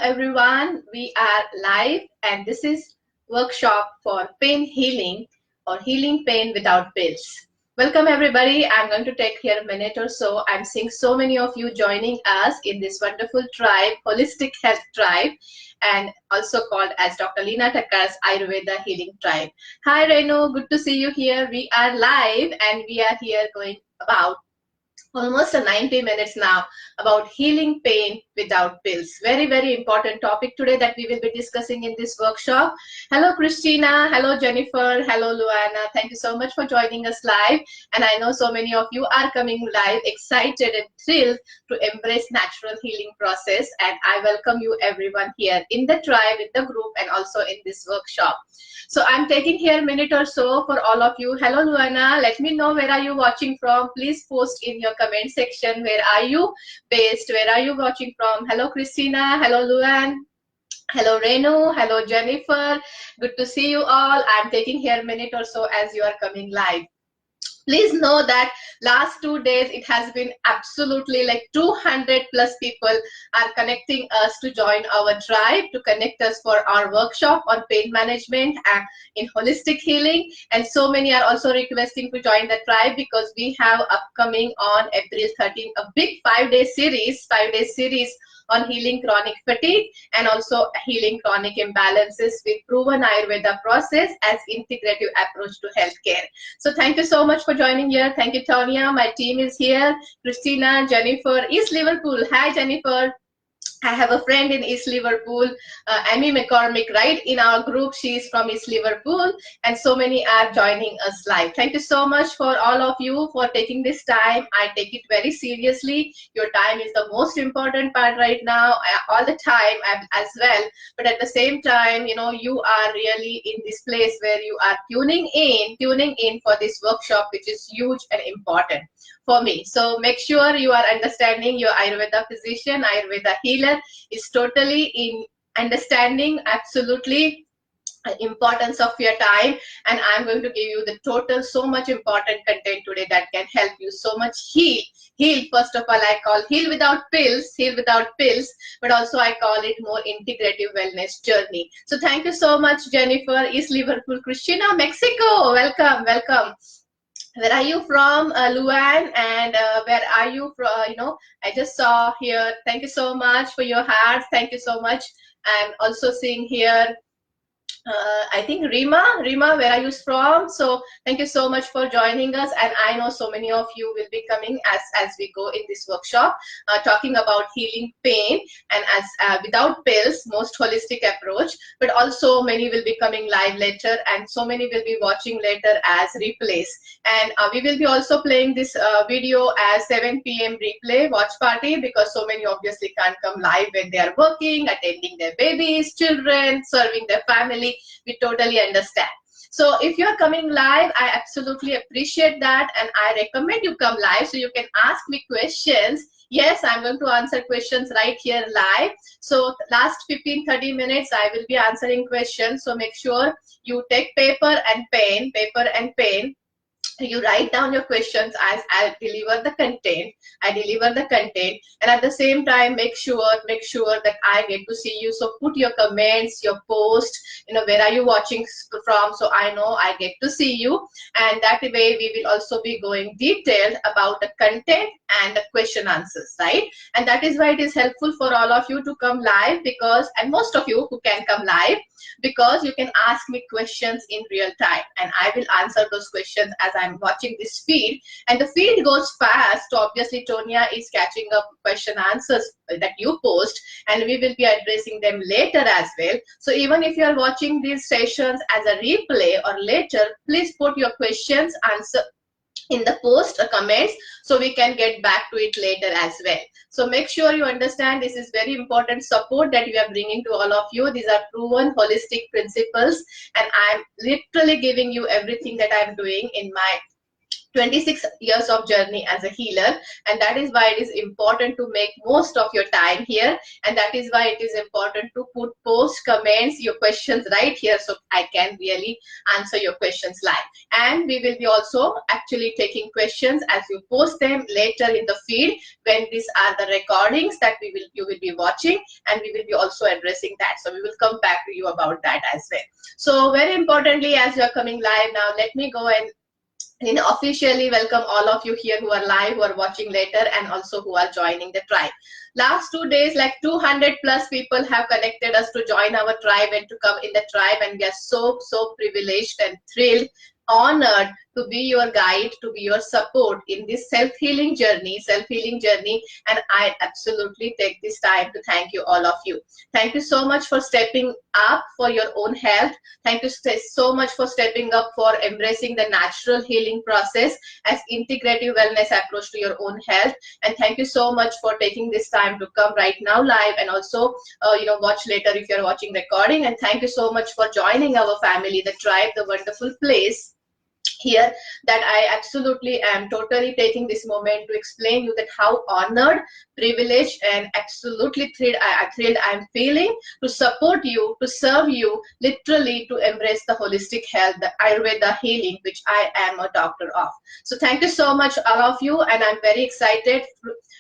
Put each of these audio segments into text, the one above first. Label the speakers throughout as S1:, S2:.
S1: everyone, we are live and this is workshop for pain healing or healing pain without pills. Welcome everybody. I'm going to take here a minute or so. I'm seeing so many of you joining us in this wonderful tribe, Holistic Health Tribe, and also called as Dr. Lina Thakar's Ayurveda Healing Tribe. Hi Renu, good to see you here. We are live and we are here going about almost 90 minutes now about healing pain without pills. Very, very important topic today that we will be discussing in this workshop. Hello, Christina. Hello, Jennifer. Hello, Luana. Thank you so much for joining us live. And I know so many of you are coming live, excited and thrilled to embrace natural healing process. And I welcome you everyone here in the tribe, in the group, and also in this workshop. So I'm taking here a minute or so for all of you. Hello, Luana. Let me know where are you watching from. Please post in your comment section. Where are you based? Where are you watching from? Hello, Christina. Hello, Luan. Hello, Renu. Hello, Jennifer. Good to see you all. I'm taking here a minute or so as you are coming live. Please know that last 2 days it has been absolutely like 200 plus people are connecting us to join our tribe, to connect us for our workshop on pain management and in holistic healing. And so many are also requesting to join the tribe because we have upcoming on April 13 a big 5-day series on healing chronic fatigue and also healing chronic imbalances with proven Ayurveda process as integrative approach to healthcare. So thank you so much for joining here. Thank you, Tonya. My team is here. Christina, Jennifer, East Liverpool. Hi, Jennifer. I have a friend in East Liverpool, Amy McCormick, right in our group. She is from East Liverpool, and so many are joining us live. Thank you so much for all of you for taking this time. I take it very seriously. Your time is the most important part right now, all the time as well. But at the same time, you know, you are really in this place where you are tuning in for this workshop, which is huge and important for me. So make sure you are understanding your Ayurveda physician, Ayurveda healer is totally in understanding absolutely importance of your time, and I'm going to give you the total so much important content today that can help you so much heal. First of all, I call heal without pills, but also I call it more integrative wellness journey. So thank you so much, Jennifer, East Liverpool, Christina, Mexico, welcome. Where are you from, Luan? And where are you from? I just saw here. Thank you so much for your hearts. Thank you so much. I'm also seeing here, I think Rima, where are you from? So thank you so much for joining us. And I know so many of you will be coming as we go in this workshop, talking about healing pain and as without pills, most holistic approach. But also many will be coming live later, and so many will be watching later as replays. And we will be also playing this video as 7 p.m. replay watch party, because so many obviously can't come live when they are working, attending their babies, children, serving their family. We totally understand. So if you are coming live, I absolutely appreciate that, and I recommend you come live so you can ask me questions. Yes, I'm going to answer questions right here live. So last 15-30 minutes I will be answering questions. So make sure you take paper and pen. You write down your questions as I deliver the content. And at the same time, make sure that I get to see you. So put your comments, your post, where are you watching from, so I know I get to see you. And that way we will also be going detailed about the content and the question answers, right? And that is why it is helpful for all of you to come live, and most of you who can come live, because you can ask me questions in real time and I will answer those questions as I'm watching this feed. And the feed goes fast, so obviously Tonya is catching up question answers that you post, and we will be addressing them later as well. So even if you are watching these sessions as a replay or later, please put your questions, answer in the post or comments, so we can get back to it later as well. So make sure you understand this is very important support that we are bringing to all of you. These are proven holistic principles, and I'm literally giving you everything that I'm doing in my 26 years of journey as a healer, and that is why it is important to make most of your time here, and that is why it is important to post comments, your questions right here, so I can really answer your questions live. And we will be also actually taking questions as you post them later in the feed, when these are the recordings that you will be watching, and we will be also addressing that. So we will come back to you about that as well. So very importantly, as you are coming live now, let me go and officially welcome all of you here who are live, who are watching later, and also who are joining the tribe. Last 2 days, like 200 plus people have connected us to join our tribe and to come in the tribe, and we are so privileged and thrilled, honored to be your guide, to be your support in this self-healing journey, and I absolutely take this time to thank you, all of you. Thank you so much for stepping up for your own health. Thank you so much for stepping up for embracing the natural healing process as integrative wellness approach to your own health. And thank you so much for taking this time to come right now live, and also watch later if you're watching recording. And thank you so much for joining our family, the tribe, the wonderful place here, that I absolutely am totally taking this moment to explain you that how honored, privileged, and absolutely thrilled I am feeling to support you, to serve you, literally to embrace the holistic health, the Ayurveda healing, which I am a doctor of. So thank you so much, all of you, and I'm very excited.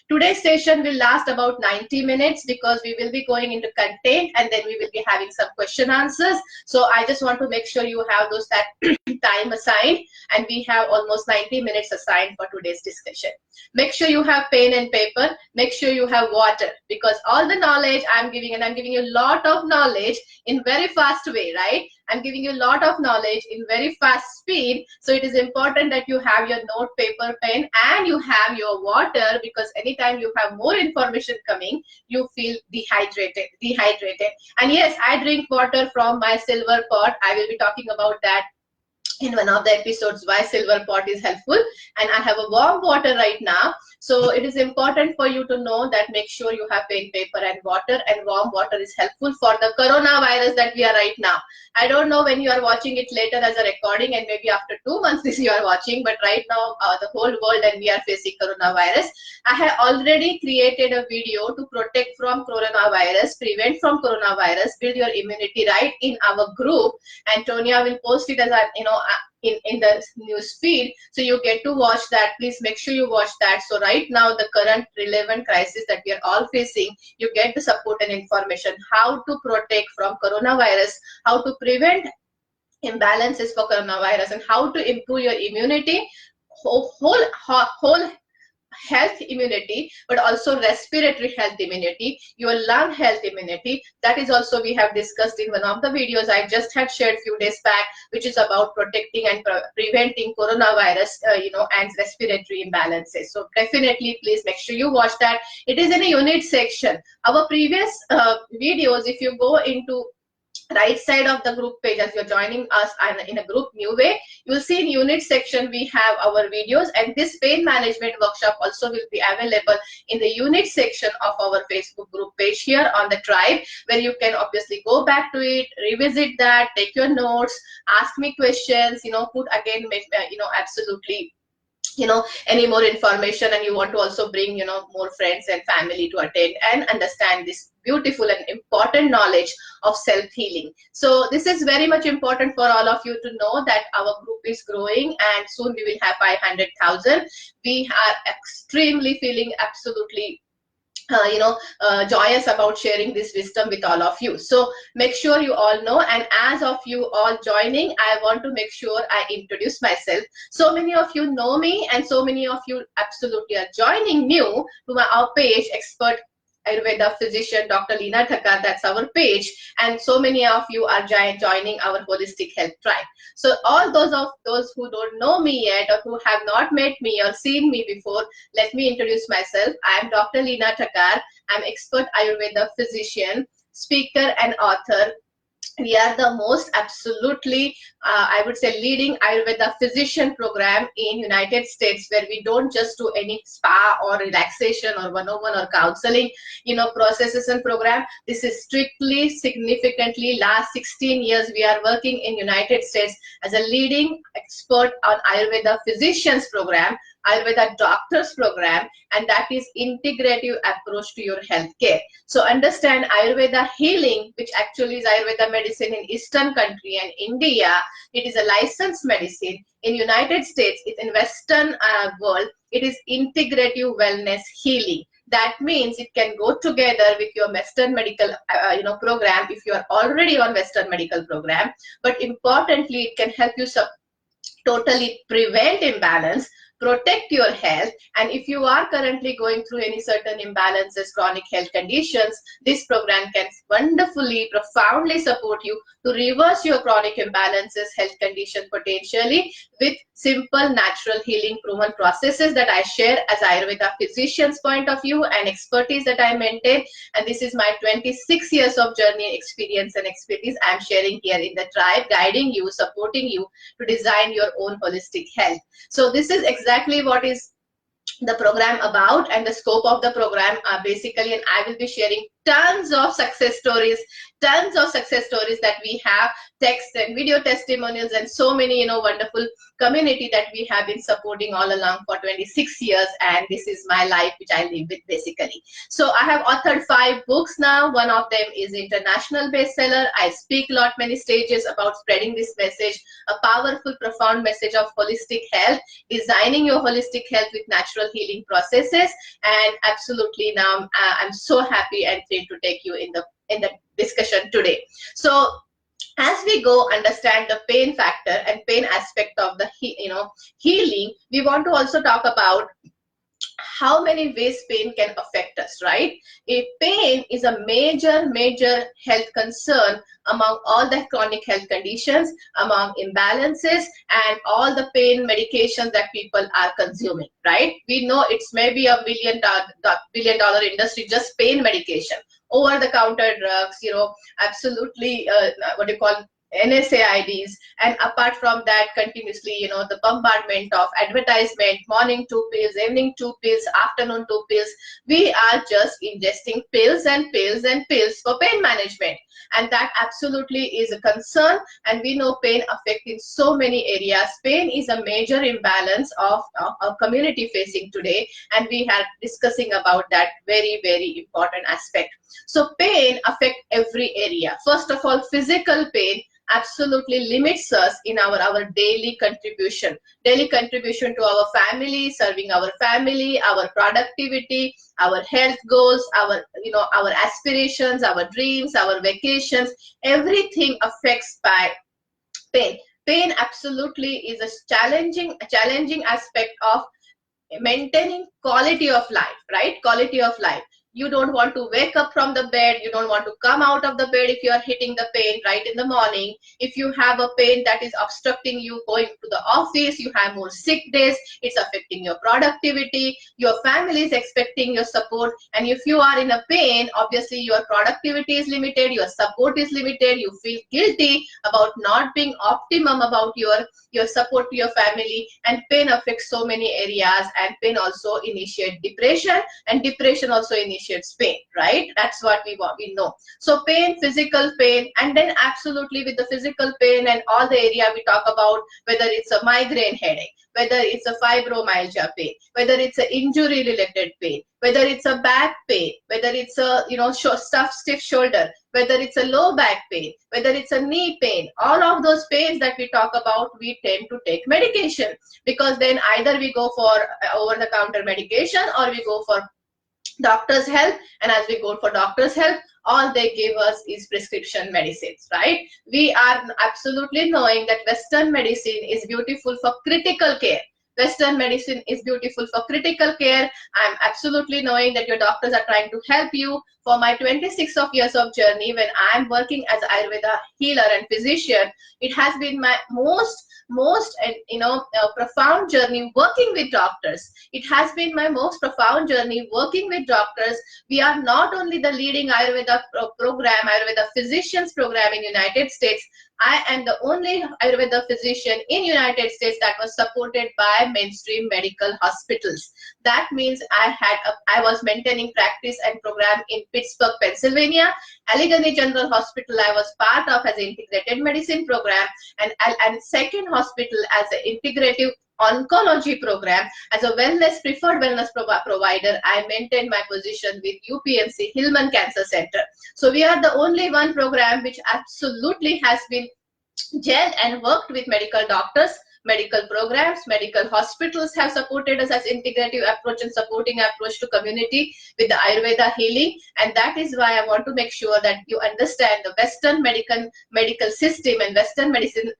S1: Today's session will last about 90 minutes because we will be going into content, and then we will be having some question answers. So I just want to make sure you have that time assigned, and we have almost 90 minutes assigned for today's discussion. Make sure you have pen and paper. Make sure you have water, because all the knowledge I'm giving, and I'm giving you a lot of knowledge in very fast way, right? I'm giving you a lot of knowledge in very fast speed. So it is important that you have your note, paper, pen, and you have your water, because anytime you have more information coming, you feel dehydrated. And yes, I drink water from my silver pot. I will be talking about that in one of the episodes, why silver pot is helpful. And I have a warm water right now. So it is important for you to know that make sure you have pen, paper, and water. And warm water is helpful for the coronavirus that we are right now. I don't know when you are watching it later as a recording, and maybe after 2 months this you are watching, but right now the whole world and we are facing coronavirus. I have already created a video to protect from coronavirus, prevent from coronavirus, build your immunity, right, in our group. Antonia will post it as a, in the news feed, so you get to watch that. Please make sure you watch that. So right now, the current relevant crisis that we are all facing, you get the support and information how to protect from coronavirus, how to prevent imbalances for coronavirus, and how to improve your immunity, whole health immunity, but also respiratory health immunity, your lung health immunity. That is also we have discussed in one of the videos I just had shared few days back, which is about protecting and preventing coronavirus, and respiratory imbalances. So definitely, please make sure you watch that. It is in a unit section. Our previous videos, if you go into right side of the group page as you're joining us in a group new way, you will see in unit section we have our videos, and this pain management workshop also will be available in the unit section of our Facebook group page here on the tribe, where you can obviously go back to it, revisit that, take your notes, ask me questions, put again, absolutely, any more information, and you want to also bring, more friends and family to attend and understand this beautiful and important knowledge of self-healing. So this is very much important for all of you to know that our group is growing, and soon we will have 500,000. We are extremely feeling absolutely joyous about sharing this wisdom with all of you. So make sure you all know, and as of you all joining, I want to make sure I introduce myself. So many of you know me, and so many of you absolutely are joining new to our page, Expert Ayurveda Physician, Dr. Lina Thakar. That's our page, and so many of you are joining our holistic health tribe. So all those who don't know me yet, or who have not met me or seen me before, let me introduce myself. I am Dr. Lina Thakar. I'm Expert Ayurveda Physician, speaker, and author. we are the most absolutely, I would say, leading Ayurveda physician program in United States, where we don't just do any spa or relaxation or one-on-one or counseling, processes and program. This is strictly, significantly, last 16 years we are working in United States as a leading expert on Ayurveda physicians program, Ayurveda doctors program, and that is integrative approach to your healthcare. So understand Ayurveda healing, which actually is Ayurveda medicine in Eastern country and India. It is a licensed medicine. In United States, it's in Western world, it is integrative wellness healing. That means it can go together with your Western medical program if you are already on Western medical program. But importantly, it can help you totally prevent imbalance, protect your health, and if you are currently going through any certain imbalances, chronic health conditions, this program can wonderfully, profoundly support you to reverse your chronic imbalances, health condition potentially with simple, natural healing proven processes that I share as Ayurveda physician's point of view and expertise that I maintain. And this is my 26 years of journey, experience and expertise I'm sharing here in the tribe, guiding you, supporting you to design your own holistic health. So this is exactly what is the program about and the scope of the program basically, and I will be sharing tons of success stories that we have, text and video testimonials, and so many wonderful community that we have been supporting all along for 26 years, and this is my life which I live with basically. So I have authored 5 books now. One of them is international bestseller. I speak a lot, many stages about spreading this message, a powerful, profound message of holistic health, designing your holistic health with natural healing processes. And absolutely now I'm so happy and thrilled to take you in the discussion today. So as we go understand the pain factor and pain aspect of the healing, we want to also talk about how many ways pain can affect us, right? If pain is a major health concern among all the chronic health conditions, among imbalances and all the pain medications that people are consuming, right? We know it's maybe a billion dollar industry, just pain medication, over the counter drugs, absolutely what you call NSAIDs, and apart from that continuously the bombardment of advertisement, morning 2 pills, evening 2 pills, afternoon 2 pills. We are just ingesting pills and pills and pills for pain management, and that absolutely is a concern. And we know pain affecting so many areas. Pain is a major imbalance of community facing today, and we are discussing about that very important aspect. So pain affects every area. First of all, physical pain absolutely limits us in our daily contribution to our family, serving our family, our productivity, our health goals, our aspirations, our dreams, our vacations. Everything affects by pain. Pain absolutely is a challenging aspect of maintaining quality of life, right? Quality of life. You don't want to wake up from the bed. You don't want to come out of the bed if you are hitting the pain right in the morning. If you have a pain that is obstructing you going to the office, you have more sick days, it's affecting your productivity. Your family is expecting your support. And if you are in a pain, obviously your productivity is limited, your support is limited. You feel guilty about not being optimum about your support to your family. And pain affects so many areas, and pain also initiates depression, and depression also initiates pain, right? That's what we know. So pain, physical pain, and then absolutely with the physical pain and all the area we talk about, whether it's a migraine headache, whether it's a fibromyalgia pain, whether it's an injury related pain, whether it's a back pain, whether it's a stiff shoulder, whether it's a low back pain, whether it's a knee pain, all of those pains that we talk about, we tend to take medication, because then either we go for over the counter medication or we go for doctor's help. And as we go for doctor's help, all they give us is prescription medicines, right? We are absolutely knowing that Western medicine is beautiful for critical care. Western medicine is beautiful for critical care. I'm absolutely knowing that your doctors are trying to help you. For my 26 years of journey, when I'm working as Ayurveda healer and physician, it has been my most most profound journey working with doctors. It has been my most profound journey working with doctors. We are not only the leading Ayurveda program, Ayurveda physicians program in United States. I am the only Ayurveda physician in United States that was supported by mainstream medical hospitals. That means I was maintaining practice and program in Pittsburgh, Pennsylvania. Allegheny General Hospital I was part of as an integrated medicine program, and second hospital as an integrative oncology program. As a preferred wellness provider, I maintained my position with UPMC Hillman Cancer Center. So we are the only one program which absolutely has been gelled and worked with medical doctors, medical programs. Medical hospitals have supported us as integrative approach and supporting approach to community with the Ayurveda healing. And that is why I want to make sure that you understand the Western medical system and Western medicine,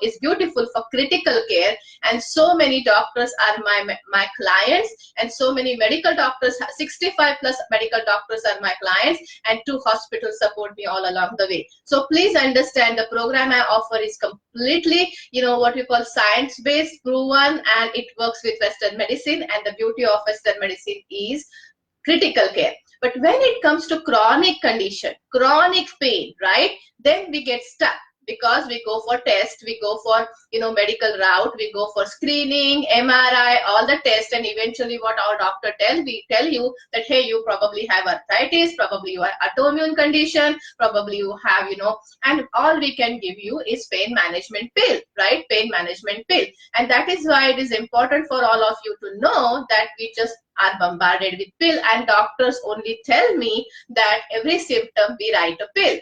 S1: is beautiful for critical care. And so many doctors are my clients, and so many medical doctors, 65 plus medical doctors are my clients, and 2 hospitals support me all along the way. So please understand the program I offer is completely, what we call science-based, proven, and it works with Western medicine. And the beauty of Western medicine is critical care. But when it comes to chronic condition, chronic pain, right, then we get stuck, because we go for tests, we go for medical route, we go for screening, MRI, all the tests, and eventually what our doctor tell you that, hey, you probably have arthritis, probably you have autoimmune condition, probably you have, and all we can give you is pain management pill, right? Pain management pill. And that is why it is important for all of you to know that we just are bombarded with pill, and doctors only tell me that every symptom we write a pill.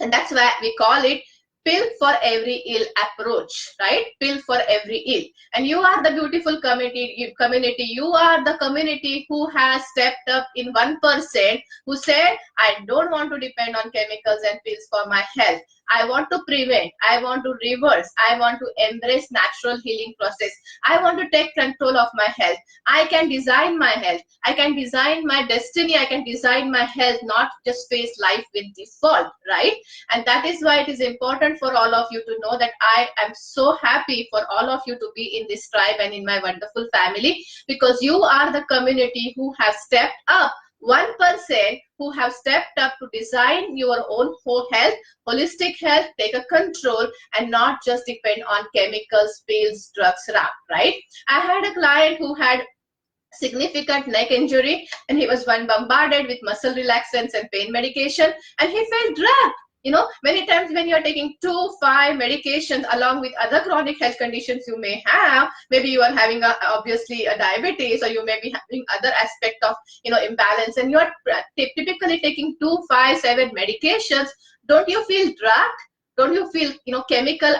S1: And that's why we call it pill for every ill approach, right? Pill for every ill. And you are the beautiful community. You are the community who has stepped up in 1%, who said, I don't want to depend on chemicals and pills for my health. I want to prevent, I want to reverse, I want to embrace natural healing process. I want to take control of my health. I can design my health. I can design my destiny. I can design my health, not just face life with default, right? And that is why it is important for all of you to know that I am so happy for all of you to be in this tribe and in my wonderful family, because you are the community who have stepped up, 1% who have stepped up to design your own whole health, holistic health, take a control, and not just depend on chemicals, pills, drugs, right? I had a client who had significant neck injury, and he was bombarded with muscle relaxants and pain medication, and he felt drugged. Many times when you're taking 2-5 medications along with other chronic health conditions you may have, maybe you are having obviously a diabetes, or you may be having other aspect of, imbalance, and you're typically taking 2-5-7 medications, don't you feel drugged? Don't you feel, chemical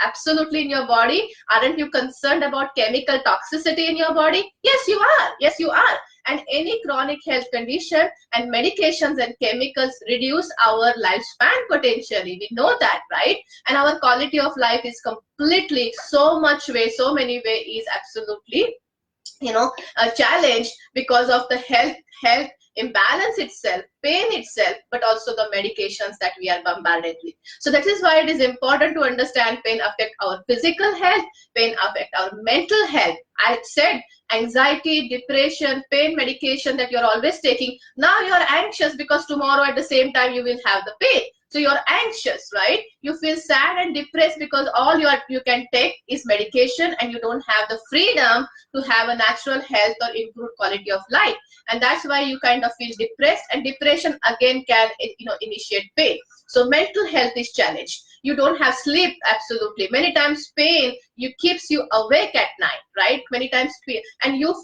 S1: absolutely in your body? Aren't you concerned about chemical toxicity in your body? Yes, you are. Yes, you are. And any chronic health condition and medications and chemicals reduce our lifespan potentially. We know that, right? And our quality of life is completely, so many ways is absolutely, challenged because of the health imbalance itself, pain itself, but also the medications that we are bombarded with. So that is why it is important to understand pain affect our physical health, pain affect our mental health. I said anxiety, depression, pain medication that you're always taking. Now you're anxious because tomorrow at the same time you will have the pain. So you're anxious, right? You feel sad and depressed because all you can take is medication, and you don't have the freedom to have a natural health or improved quality of life. And that's why you kind of feel depressed, and depression again can, initiate pain. So mental health is challenged. You don't have sleep, absolutely. Many times pain keeps you awake at night, right? Many times pain, and you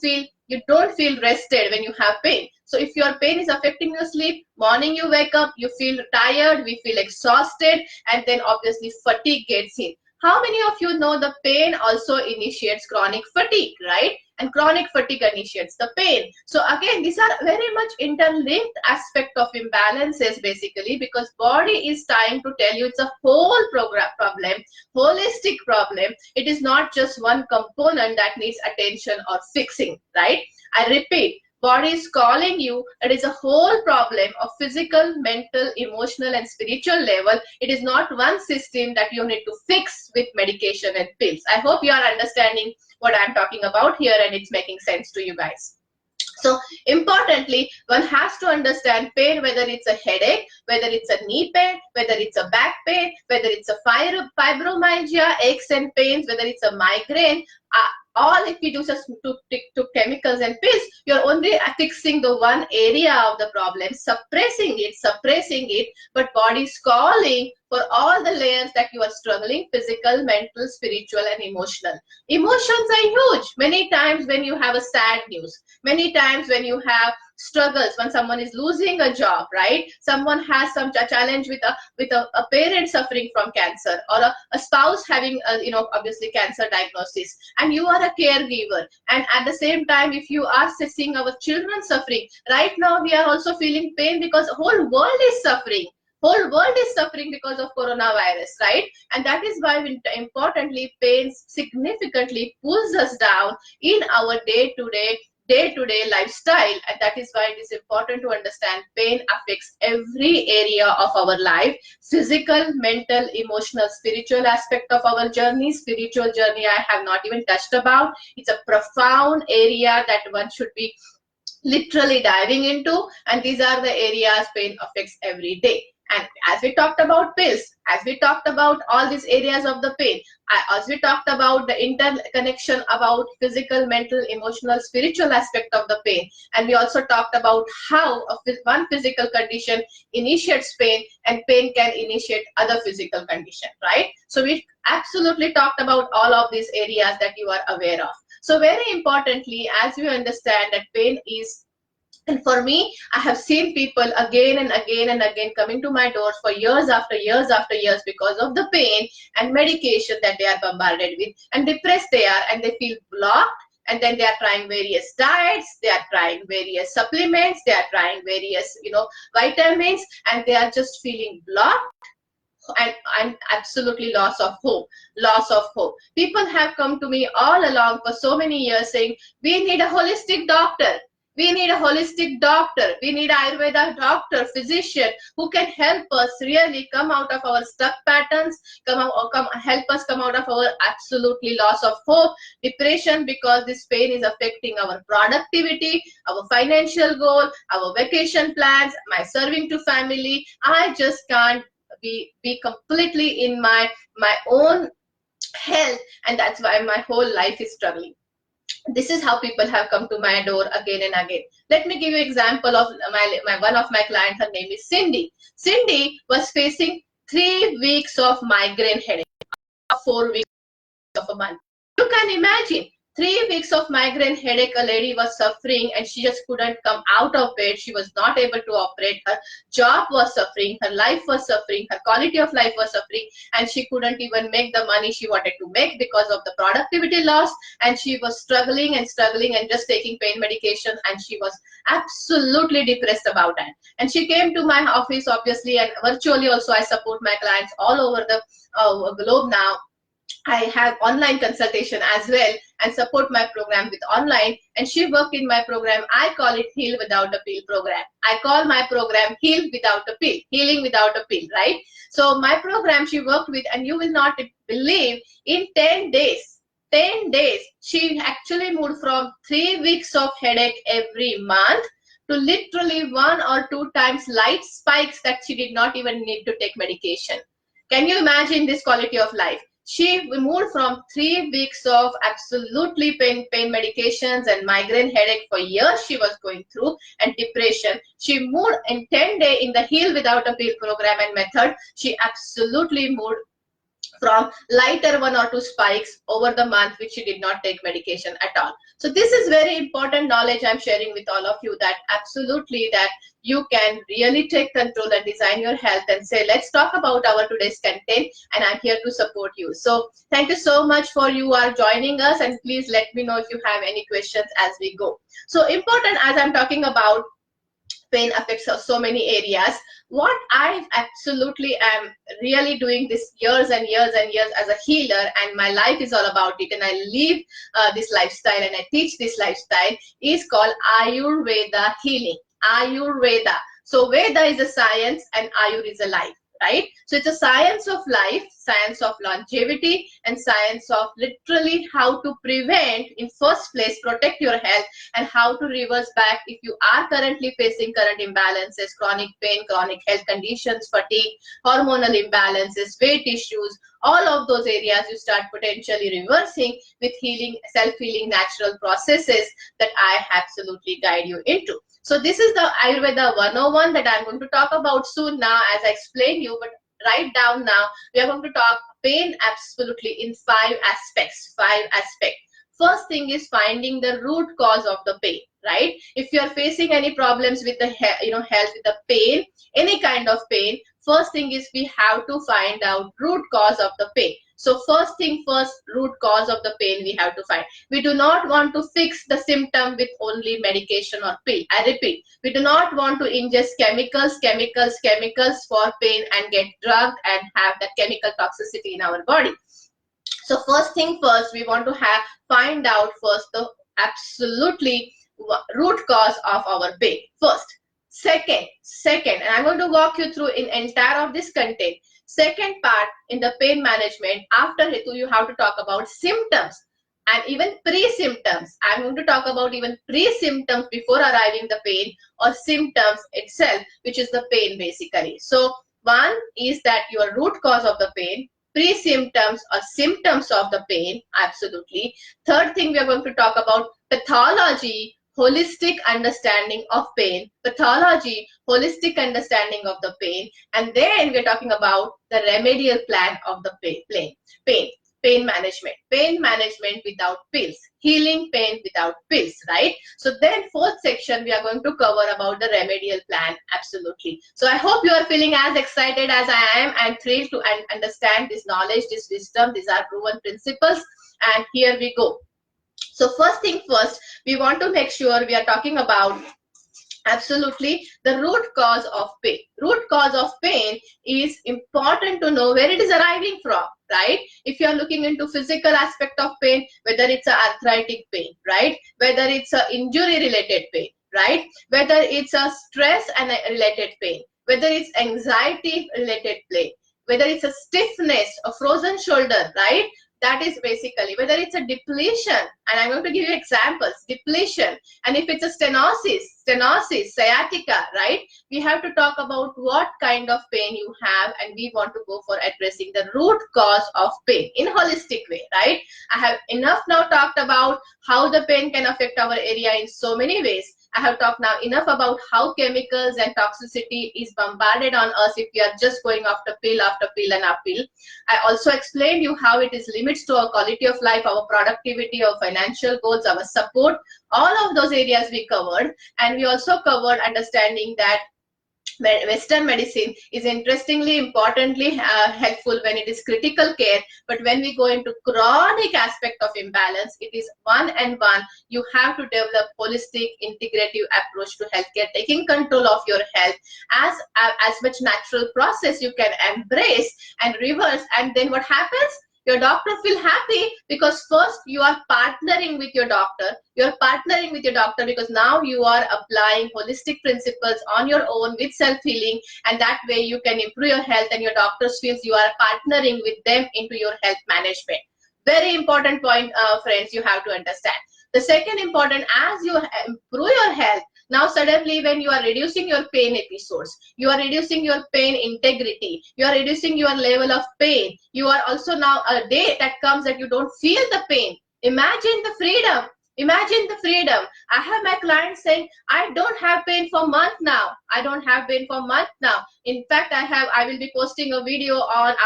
S1: don't feel rested when you have pain. So if your pain is affecting your sleep, morning you wake up, you feel tired, we feel exhausted, and then obviously fatigue gets in. How many of you know the pain also initiates chronic fatigue, right? And chronic fatigue initiates the pain. So again, these are very much interlinked aspect of imbalances basically, because body is trying to tell you it's a whole problem, holistic problem. It is not just one component that needs attention or fixing, right? I repeat, body is calling you, it is a whole problem of physical, mental, emotional and spiritual level. It is not one system that you need to fix with medication and pills. I hope you are understanding what I'm talking about here and it's making sense to you guys. So importantly, one has to understand pain, whether it's a headache, whether it's a knee pain, whether it's a back pain, whether it's a fibromyalgia, aches and pains, whether it's a migraine. All if you do just to chemicals and pills, you're only fixing the one area of the problem, suppressing it, but body is calling for all the layers that you are struggling, physical, mental, spiritual and emotional. Emotions are huge. Many times when you have a sad news, many times when you have struggles, when someone is losing a job, right? Someone has some challenge with a parent suffering from cancer, or a spouse having a, obviously cancer diagnosis, and you are a caregiver, and at the same time if you are seeing our children suffering, right now we are also feeling pain because the whole world is suffering. Whole world is suffering because of coronavirus, right? And that is why importantly pain significantly pulls us down in our day-to-day lifestyle, and that is why it is important to understand pain affects every area of our life: physical, mental, emotional, spiritual aspect of our journey. Spiritual journey I have not even touched about. It's a profound area that one should be literally diving into, and these are the areas pain affects every day. And as we talked about pills, as we talked about all these areas of the pain, as we talked about the interconnection about physical, mental, emotional, spiritual aspect of the pain, and we also talked about how one physical condition initiates pain and pain can initiate other physical condition, right? So we absolutely talked about all of these areas that you are aware of. So very importantly, as you understand that pain is, and for me, I have seen people again and again and again coming to my doors for years after years after years because of the pain and medication that they are bombarded with, and depressed they are, and they feel blocked, and then they are trying various diets, they are trying various supplements, they are trying various vitamins, and they are just feeling blocked and absolutely loss of hope. People have come to me all along for so many years saying, we need a holistic doctor. We need a holistic doctor. We need an Ayurveda doctor, physician, who can help us really come out of our stuck patterns, help us come out of our absolutely loss of hope, depression, because this pain is affecting our productivity, our financial goal, our vacation plans, my serving to family. I just can't be completely in my own health, and that's why my whole life is struggling. This is how people have come to my door again and again. Let me give you an example of one of my clients. Her name is Cindy. Cindy was facing 3 weeks of migraine headache, 4 weeks of a month. You can imagine 3 weeks of migraine headache. A lady was suffering and she just couldn't come out of bed. She was not able to operate. Her job was suffering, her life was suffering, her quality of life was suffering, and she couldn't even make the money she wanted to make because of the productivity loss. And she was struggling and just taking pain medication, and she was absolutely depressed about it. And she came to my office, obviously, and virtually also I support my clients all over the globe now. I have online consultation as well and support my program with online, and she worked in my program. I call it Heal Without a Pill program. I call my program Heal Without a Pill, Healing Without a Pill, right? So my program she worked with, and you will not believe, in 10 days, she actually moved from 3 weeks of headache every month to literally 1 or 2 times light spikes that she did not even need to take medication. Can you imagine this quality of life? She moved from 3 weeks of absolutely pain medications and migraine headache for years she was going through, and depression. She moved in 10 days in the Heal Without a Pill program and method. She absolutely moved from lighter 1 or 2 spikes over the month, which she did not take medication at all. So this is very important knowledge I'm sharing with all of you, that absolutely that you can really take control and design your health and say, let's talk about our today's content, and I'm here to support you. So thank you so much for you are joining us, and please let me know if you have any questions as we go. So important, as I'm talking about pain affects so many areas. What I absolutely am really doing this years and years and years as a healer, and my life is all about it, and I live this lifestyle and I teach this lifestyle, is called Ayurveda healing. Ayurveda. So Veda is a science and Ayur is a life, right? So it's a science of life, science of longevity, and science of literally how to prevent, in first place, protect your health, and how to reverse back if you are currently facing current imbalances, chronic pain, chronic health conditions, fatigue, hormonal imbalances, weight issues, all of those areas you start potentially reversing with healing, self-healing natural processes that I absolutely guide you into. So this is the Ayurveda 101 that I'm going to talk about soon now as I explain you, but write down now. We are going to talk pain absolutely in 5 aspects. 5 aspects. First thing is finding the root cause of the pain, right? If you are facing any problems with the health, with the pain, any kind of pain, first thing is we have to find out root cause of the pain. So first thing first, root cause of the pain we have to find. We do not want to fix the symptom with only medication or pill. I repeat, we do not want to ingest chemicals for pain and get drugged and have that chemical toxicity in our body. So first thing first, we want to find out first the absolutely root cause of our pain. First. Second, and I'm going to walk you through in entire of this content. Second part in the pain management, after Ritu, you have to talk about symptoms and even pre-symptoms. I'm going to talk about even pre-symptoms before arriving the pain, or symptoms itself, which is the pain basically. So one is that your root cause of the pain, pre-symptoms or symptoms of the pain, absolutely. Third thing we are going to talk about pathology, holistic understanding of pain, pathology, holistic understanding of the pain, and then we're talking about the remedial plan of the pain management without pills, healing pain without pills, right? So then fourth section, we are going to cover about the remedial plan, absolutely. So I hope you are feeling as excited as I am and thrilled to understand this knowledge, this wisdom. These are proven principles, and here we go. So first thing first, we want to make sure we are talking about absolutely the root cause of pain. Root cause of pain is important to know where it is arriving from, right? If you are looking into physical aspect of pain, whether it's an arthritic pain, right? Whether it's an injury related pain, right? Whether it's a stress and related pain, whether it's anxiety related pain, whether it's a stiffness, a frozen shoulder, right? That is basically, whether it's a depletion, and I'm going to give you examples, depletion, and if it's a stenosis, sciatica, right? We have to talk about what kind of pain you have, and we want to go for addressing the root cause of pain in holistic way, right? I have enough now talked about how the pain can affect our area in so many ways. I have talked now enough about how chemicals and toxicity is bombarded on us if we are just going after pill and after pill. I also explained you how it is limits to our quality of life, our productivity, our financial goals, our support. All of those areas we covered, and we also covered understanding that Western medicine is interestingly, importantly helpful when it is critical care, but when we go into chronic aspect of imbalance, it is one-on-one. You have to develop holistic, integrative approach to healthcare, taking control of your health as much natural process you can embrace and reverse. And then what happens? Your doctor feel happy because first you are partnering with your doctor. You're partnering with your doctor because now you are applying holistic principles on your own with self-healing, and that way you can improve your health, and your doctor feels you are partnering with them into your health management. Very important point, friends, you have to understand. The second important, as you improve your health, now suddenly when you are reducing your pain episodes, you are reducing your pain integrity, you are reducing your level of pain, you are also now a day that comes that you don't feel the pain. Imagine the freedom. Imagine the freedom. I have my clients saying, I don't have pain for a month now. I don't have pain for a month now. In fact, I will be posting a video on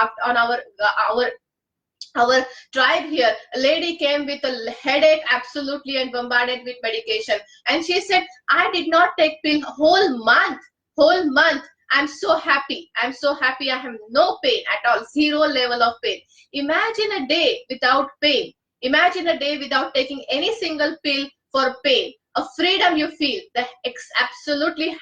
S1: our tribe here. A lady came with a headache absolutely and bombarded with medication, and she said, I did not take pill whole month. I'm so happy. I have no pain at all, zero level of pain. Imagine a day without pain. Imagine a day without taking any single pill for pain. a freedom you feel, the absolutely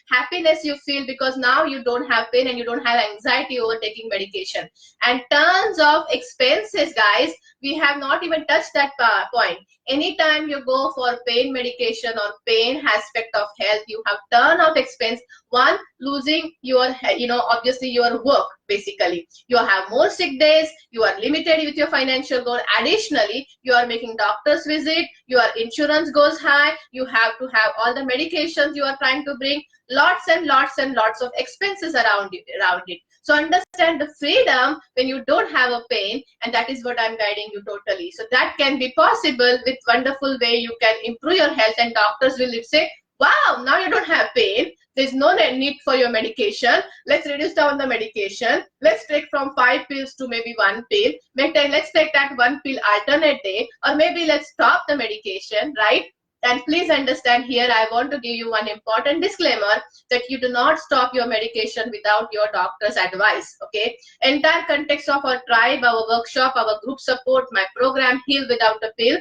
S1: happiness you feel, because now you don't have pain and you don't have anxiety over taking medication. And tons of expenses, guys, we have not even touched that point. Anytime you go for pain medication or pain aspect of health, you have ton of expense. One, losing your obviously your work. Basically, you have more sick days, you are limited with your financial goal. Additionally, you are making doctor's visit, your insurance goes high, you have to have all the medications you are trying to bring, lots and lots and lots of expenses around it. So understand the freedom when you don't have a pain, and that is what I'm guiding you totally. So that can be possible with wonderful way you can improve your health, and doctors will say, wow, now you don't have pain. There's no need for your medication. Let's reduce down the medication. Let's take from 5 pills to maybe 1 pill. Let's take that 1 pill alternate day, or maybe let's stop the medication, right? And please understand here, I want to give you one important disclaimer that you do not stop your medication without your doctor's advice, okay? Entire context of our tribe, our workshop, our group support, my program, Heal Without a Pill,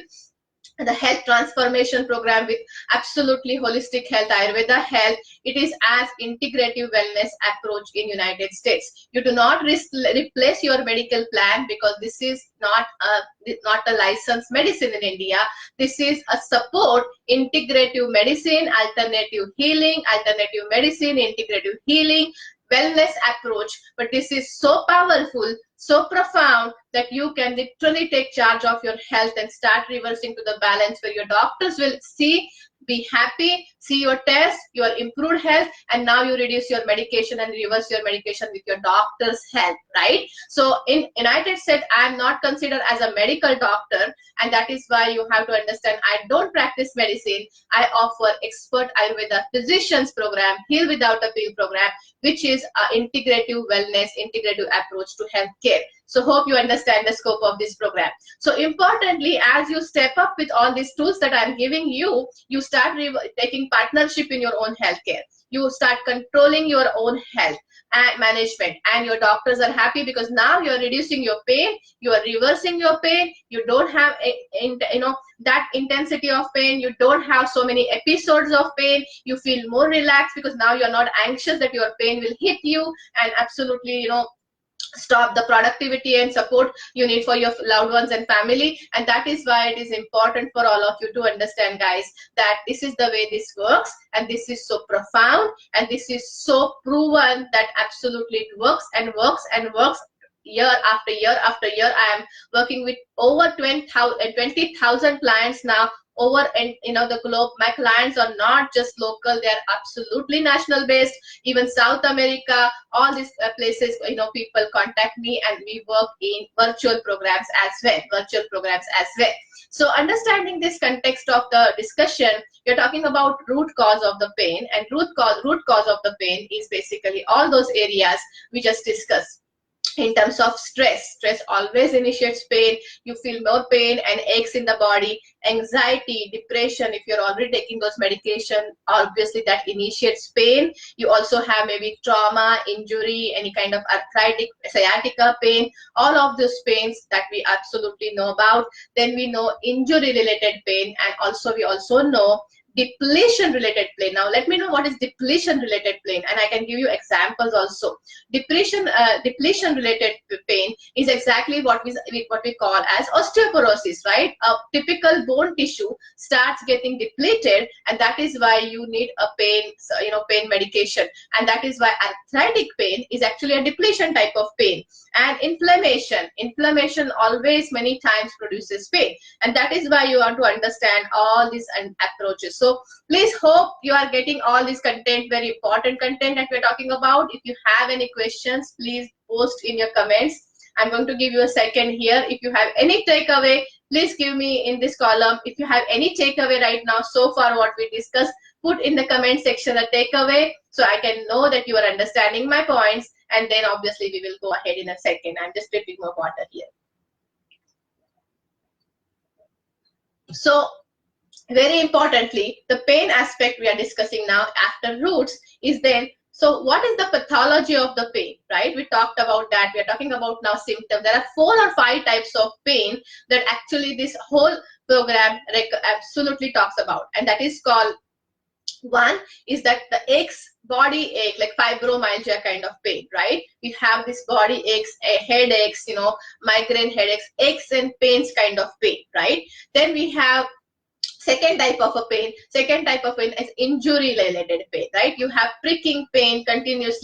S1: the health transformation program with absolutely holistic health, Ayurveda health. It is as integrative wellness approach in United States. You do not replace your medical plan, because this is not a licensed medicine in India. This is a support, integrative medicine, alternative healing, alternative medicine, integrative healing, wellness approach. But this is so powerful, so profound, that you can literally take charge of your health and start reversing to the balance, where your doctors will see, be happy, see your test, your improved health, and now you reduce your medication and reverse your medication with your doctor's help, right? So in United States, I am not considered as a medical doctor, and that is why you have to understand, I don't practice medicine. I offer Expert Ayurveda Physicians program, Heal Without a Pill program, which is an integrative wellness, integrative approach to healthcare. So hope you understand the scope of this program. So importantly, as you step up with all these tools that I'm giving you, you start taking partnership in your own healthcare. You start controlling your own health and management, and your doctors are happy, because now you're reducing your pain, you are reversing your pain, you don't have that intensity of pain, you don't have so many episodes of pain, you feel more relaxed, because now you're not anxious that your pain will hit you and absolutely stop the productivity and support you need for your loved ones and family. And that is why it is important for all of you to understand, guys, that this is the way this works, and this is so profound, and this is so proven that absolutely it works and works and works. Year after year after year, I am working with over 20,000 clients now over the globe. My clients are not just local, they are absolutely national based, even South America, all these places, people contact me, and we work in virtual programs as well. So understanding this context of the discussion, you're talking about root cause of the pain, and root cause of the pain is basically all those areas we just discussed. In terms of stress always initiates pain. You feel more pain and aches in the body. Anxiety, depression, if you're already taking those medication, obviously that initiates pain. You also have maybe trauma, injury, any kind of arthritic, sciatica pain, all of those pains that we absolutely know about. Then we know injury related pain, and we also know depletion related pain. Now let me know what is depletion related pain, and I can give you examples also. Depletion related pain is exactly what we call as osteoporosis, right? A typical bone tissue starts getting depleted, and that is why you need a pain medication, and that is why arthritic pain is actually a depletion type of pain. And inflammation always many times produces pain, and that is why you want to understand all these approaches. So please hope you are getting all this content, very important content that we're talking about. If you have any questions, please post in your comments. I'm going to give you a second here. If you have any takeaway, please give me in this column. If you have any takeaway right now so far what we discussed, put in the comment section a takeaway, so I can know that you are understanding my points, and then obviously we will go ahead in a second. I'm just dripping more water here. So very importantly, the pain aspect we are discussing now after roots is then, so what is the pathology of the pain, right? We talked about that. We are talking about now symptoms. There are 4 or 5 types of pain that actually this whole program absolutely talks about, and that is called, one is that the aches, body ache, like fibromyalgia kind of pain, right? We have this body aches, headaches, migraine headaches, aches and pains kind of pain, right? Then we have second type of pain is injury related pain, right? You have pricking pain, continuous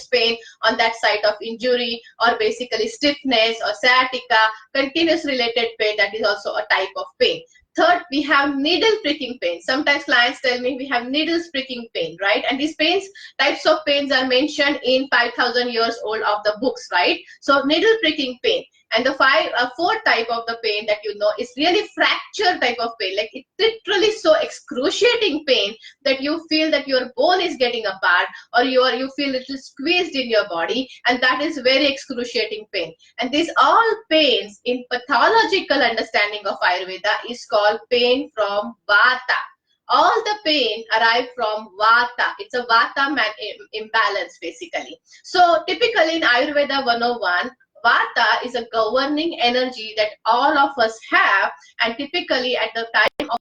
S1: pain on that site of injury, or basically stiffness or sciatica, continuous related pain, that is also a type of pain. Third, we have needle pricking pain. Sometimes clients tell me we have needles pricking pain, right? And these types of pains are mentioned in 5,000 years old of the books, right? So needle pricking pain. And the fourth type of the pain that is really fracture type of pain. Like it's literally so excruciating pain that you feel that your bone is getting apart, or you feel a little squeezed in your body, and that is very excruciating pain. And these all pains in pathological understanding of Ayurveda is called pain from Vata. All the pain arrive from Vata. It's a Vata imbalance basically. So typically in Ayurveda 101, Vata is a governing energy that all of us have, and typically at the time of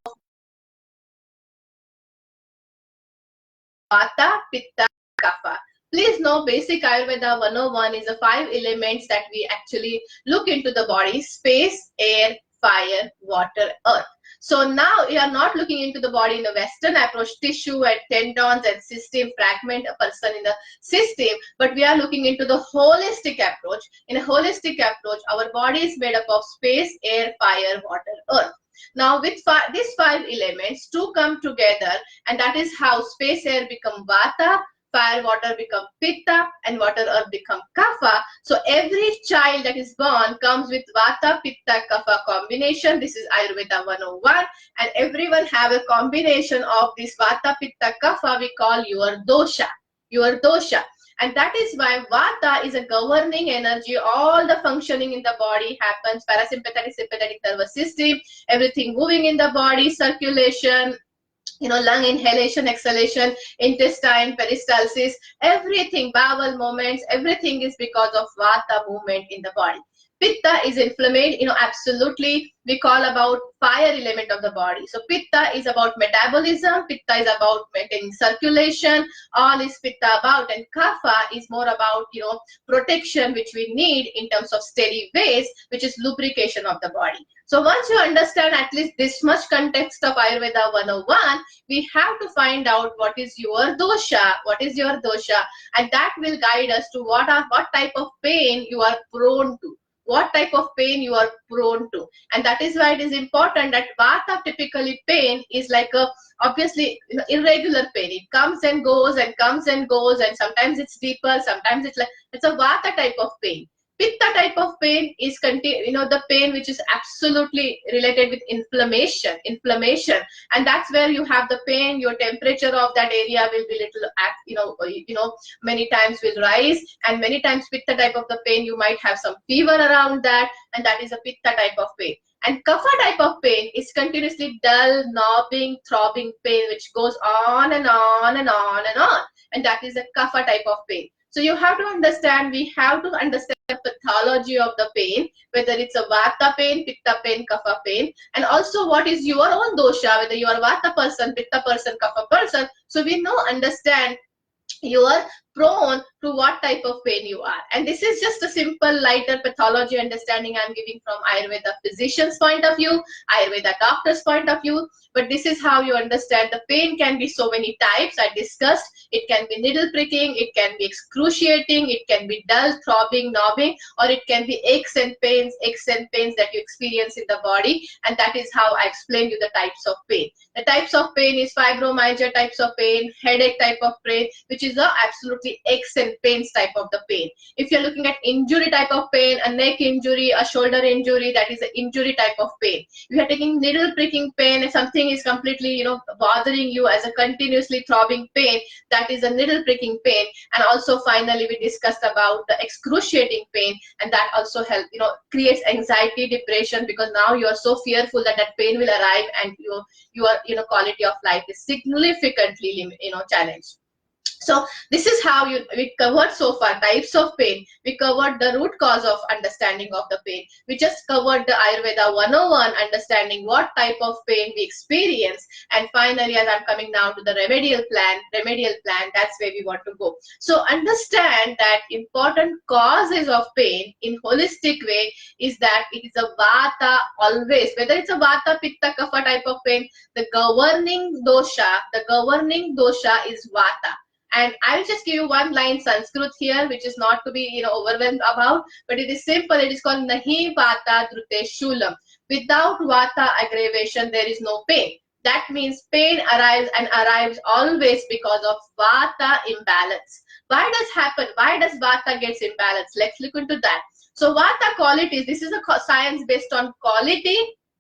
S1: Vata, Pitta, Kapha. Please know basic Ayurveda 101 is the 5 elements that we actually look into the body: space, air, fire, water, earth. So now we are not looking into the body in the Western approach, tissue and tendons and system, fragment a person in the system, but we are looking into the holistic approach. In a holistic approach, our body is made up of space, air, fire, water, earth. Now with these 5 elements to come together, and that is how space, air become Vata, fire, water become Pitta, and water, earth become Kapha. So every child that is born comes with Vata, Pitta, Kapha combination. This is Ayurveda 101, and everyone have a combination of this Vata, Pitta, Kapha. We call your dosha. And that is why Vata is a governing energy. All the functioning in the body happens, parasympathetic, sympathetic nervous system, everything moving in the body, circulation, lung inhalation, exhalation, intestine, peristalsis, everything, bowel movements, everything is because of Vata movement in the body. Pitta is inflamed, absolutely we call about fire element of the body. So Pitta is about metabolism, Pitta is about maintaining circulation, all is Pitta about, and Kapha is more about, protection, which we need in terms of steady ways, which is lubrication of the body. So once you understand at least this much context of Ayurveda 101, we have to find out what is your dosha, and that will guide us to what type of pain you are prone to. And that is why it is important that Vata typically pain is like a obviously irregular pain. It comes and goes, and sometimes it's deeper, sometimes it's a Vata type of pain. Pitta type of pain is the pain which is absolutely related with inflammation, and that's where you have the pain. Your temperature of that area will be little, many times will rise, and many times Pitta type of the pain you might have some fever around that, and that is a Pitta type of pain. And Kapha type of pain is continuously dull, knobbing, throbbing pain which goes on and on and on and on, and that is a Kapha type of pain. So you have to understand, we have to understand the pathology of the pain, whether it's a Vata pain, Pitta pain, Kapha pain, and also what is your own dosha, whether you are Vata person, Pitta person, Kapha person. So we understand you are prone to what type of pain you are. And this is just a simple, lighter pathology understanding I'm giving from Ayurveda physician's point of view, Ayurveda doctor's point of view. But this is how you understand the pain can be so many types I discussed. It can be needle pricking, it can be excruciating, it can be dull, throbbing, knobbing, or it can be aches and pains that you experience in the body. And that is how I explained you the types of pain. The types of pain is fibromyalgia types of pain, headache type of pain, which is the absolutely aches and pains type of the pain. If you're looking at injury type of pain, a neck injury, a shoulder injury, that is an injury type of pain. If you're taking needle pricking pain, if something is completely bothering you as a continuously throbbing pain, that is a needle pricking pain. And also finally we discussed about the excruciating pain, and that also helps creates anxiety, depression, because now you are so fearful that pain will arrive, and your quality of life is significantly challenged. So this is how we covered so far types of pain. We covered the root cause of understanding of the pain. We just covered the Ayurveda 101, understanding what type of pain we experience. And finally, as I'm coming now to the remedial plan, that's where we want to go. So understand that important causes of pain in holistic way is that it is a vata always, whether it's a vata, pitta, kapha type of pain, the governing dosha is vata. And I will just give you one line Sanskrit here, which is not to be overwhelmed about, but it is simple. It is called Nahi Vata Drute Shulam. Without Vata aggravation, there is no pain. That means pain arrives always because of Vata imbalance. Why does happen? Why does Vata gets imbalanced? Let's look into that. So Vata qualities, this is a science based on quality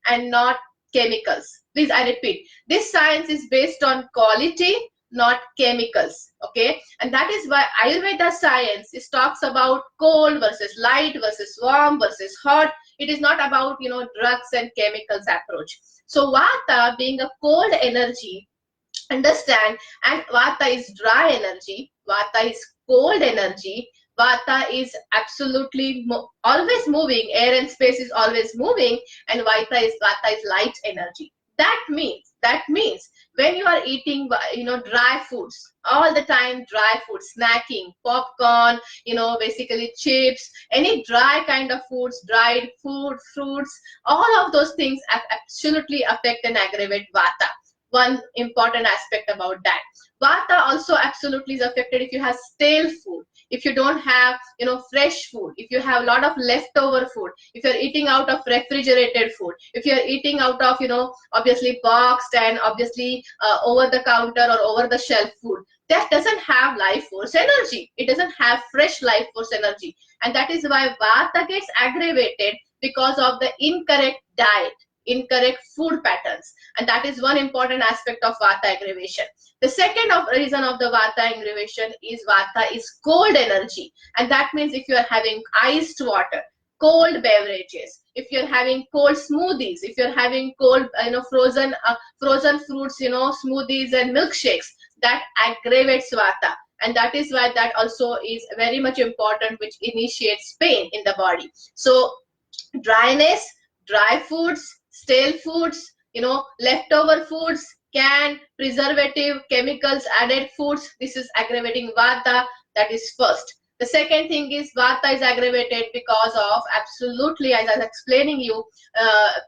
S1: and not chemicals. Please, I repeat, this science is based on quality, not chemicals. Okay, and that is why Ayurveda science talks about cold versus light versus warm versus hot. It is not about drugs and chemicals approach. So Vata being a cold energy, understand, and Vata is dry energy, Vata is cold energy, Vata is absolutely always moving, air and space is always moving, and Vata is light energy. That means when you are eating dry foods all the time, dry food, snacking, popcorn, basically chips, any dry kind of foods, dried food, fruits, all of those things absolutely affect and aggravate Vata. One important aspect about that. Vata also absolutely is affected if you have stale food, if you don't have fresh food, if you have a lot of leftover food, if you're eating out of refrigerated food, if you're eating out of obviously boxed and obviously over the counter or over the shelf food, that doesn't have life force energy. It doesn't have fresh life force energy, and that is why Vata gets aggravated because of the incorrect diet, incorrect food patterns, and that is one important aspect of Vata aggravation. The second reason of the Vata aggravation is Vata is cold energy, and that means if you are having iced water, cold beverages, if you're having cold smoothies, if you're having cold frozen fruits, smoothies and milkshakes, that aggravates Vata, and that is why that also is very much important, which initiates pain in the body. So dryness, dry foods, stale foods, leftover foods, canned, preservative, chemicals added foods, this is aggravating Vata. That is first. The second thing is Vata is aggravated because of absolutely, as I was explaining you,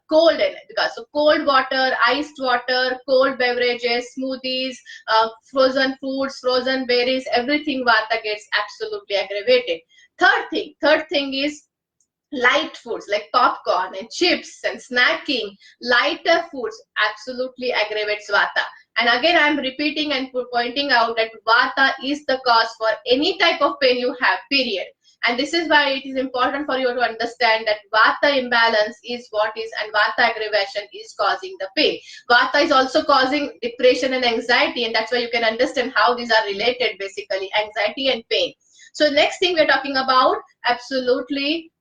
S1: cold energy. So cold water, iced water, cold beverages, smoothies, frozen foods, frozen berries, everything Vata gets absolutely aggravated. Third thing is light foods like popcorn and chips and snacking, lighter foods absolutely aggravates Vata. And again, I'm repeating and pointing out that Vata is the cause for any type of pain you have, period. And this is why it is important for you to understand that Vata imbalance is what is, and Vata aggravation is causing the pain. Vata is also causing depression and anxiety, and that's why you can understand how these are related, basically, anxiety and pain. So next thing we're talking about, absolutely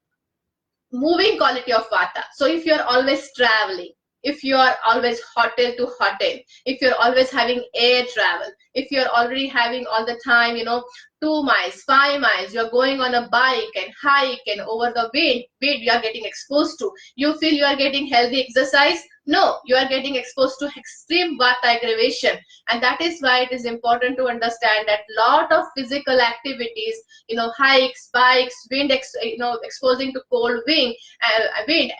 S1: moving quality of Vata. So if you're always traveling, if you are always hotel to hotel, if you're always having air travel, if you're already having all the time 2 miles, 5 miles, you're going on a bike and hike and over the wind you are getting exposed to, you feel you are getting healthy exercise? No, you are getting exposed to extreme Vata aggravation, and that is why it is important to understand that lot of physical activities, hikes, bikes, wind, exposing to cold wind,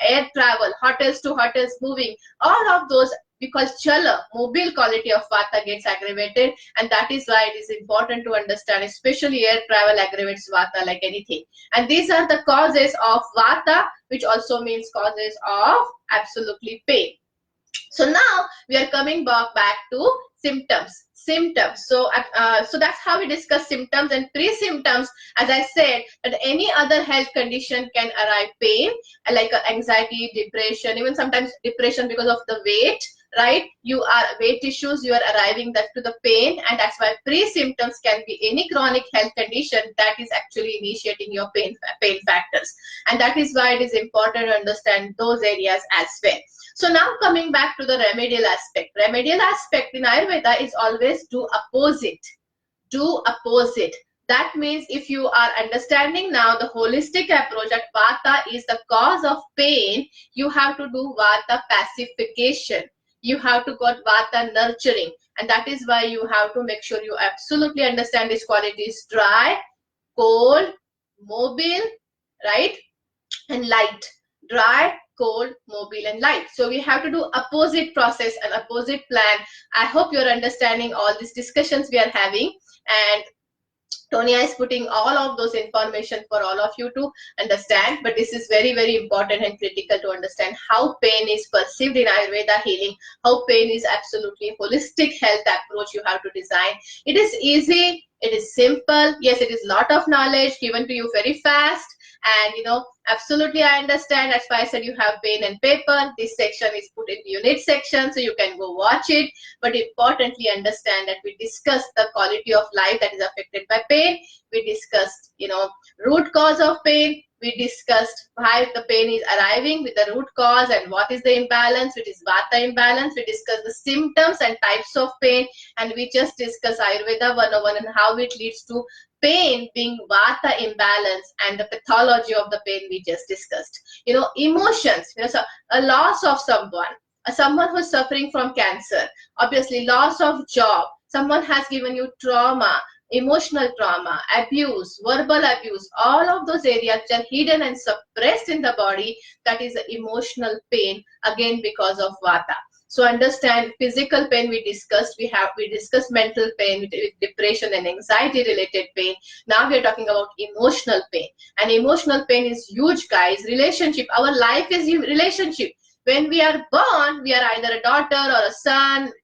S1: air travel, hotels to hotels moving, all of those, because chala, mobile quality of Vata gets aggravated, and that is why it is important to understand, especially air travel aggravates Vata like anything. And these are the causes of Vata, which also means causes of absolutely pain. So now we are coming back to symptoms. So that's how we discuss symptoms and pre-symptoms. As I said, that any other health condition can arrive pain, like anxiety, depression, even sometimes depression because of the weight, right? You are weight issues, you are arriving that to the pain, and that's why pre-symptoms can be any chronic health condition that is actually initiating your pain factors. And that is why it is important to understand those areas as well. So now coming back to the remedial aspect. Remedial aspect in Ayurveda is always do opposite. do opposite. That means if you are understanding now the holistic approach that Vata is the cause of pain, you have to do Vata pacification. You have to got Vata nurturing, and that is why you have to make sure you absolutely understand these qualities: dry, cold, mobile, right, and light. Dry, cold, mobile, and light. So we have to do opposite process and opposite plan. I hope you're understanding all these discussions we are having, and Tonya is putting all of those information for all of you to understand, but this is very, very important and critical to understand how pain is perceived in Ayurveda healing, how pain is absolutely holistic health approach you have to design. It is easy, it is simple. Yes, it is lot of knowledge given to you very fast, and absolutely I understand. That's why I said you have pen and paper. This section is put in the unit section, so you can go watch it. But importantly, understand that we discussed the quality of life that is affected by pain. We discussed, root cause of pain. We discussed why the pain is arriving with the root cause and what is the imbalance, which is Vata imbalance. We discussed the symptoms and types of pain, and we just discussed Ayurveda 101 and how it leads to pain being Vata imbalance and the pathology of the pain we just discussed. Emotions, so a loss of someone who's suffering from cancer, obviously loss of job, someone has given you trauma, emotional trauma, abuse, verbal abuse, all of those areas which are hidden and suppressed in the body, that is the emotional pain, again because of Vata. So understand physical pain we discussed. We discussed mental pain with depression and anxiety related pain. Now we are talking about emotional pain, and emotional pain is huge, guys. Relationship, our life is relationship. When we are born, we are either a daughter or a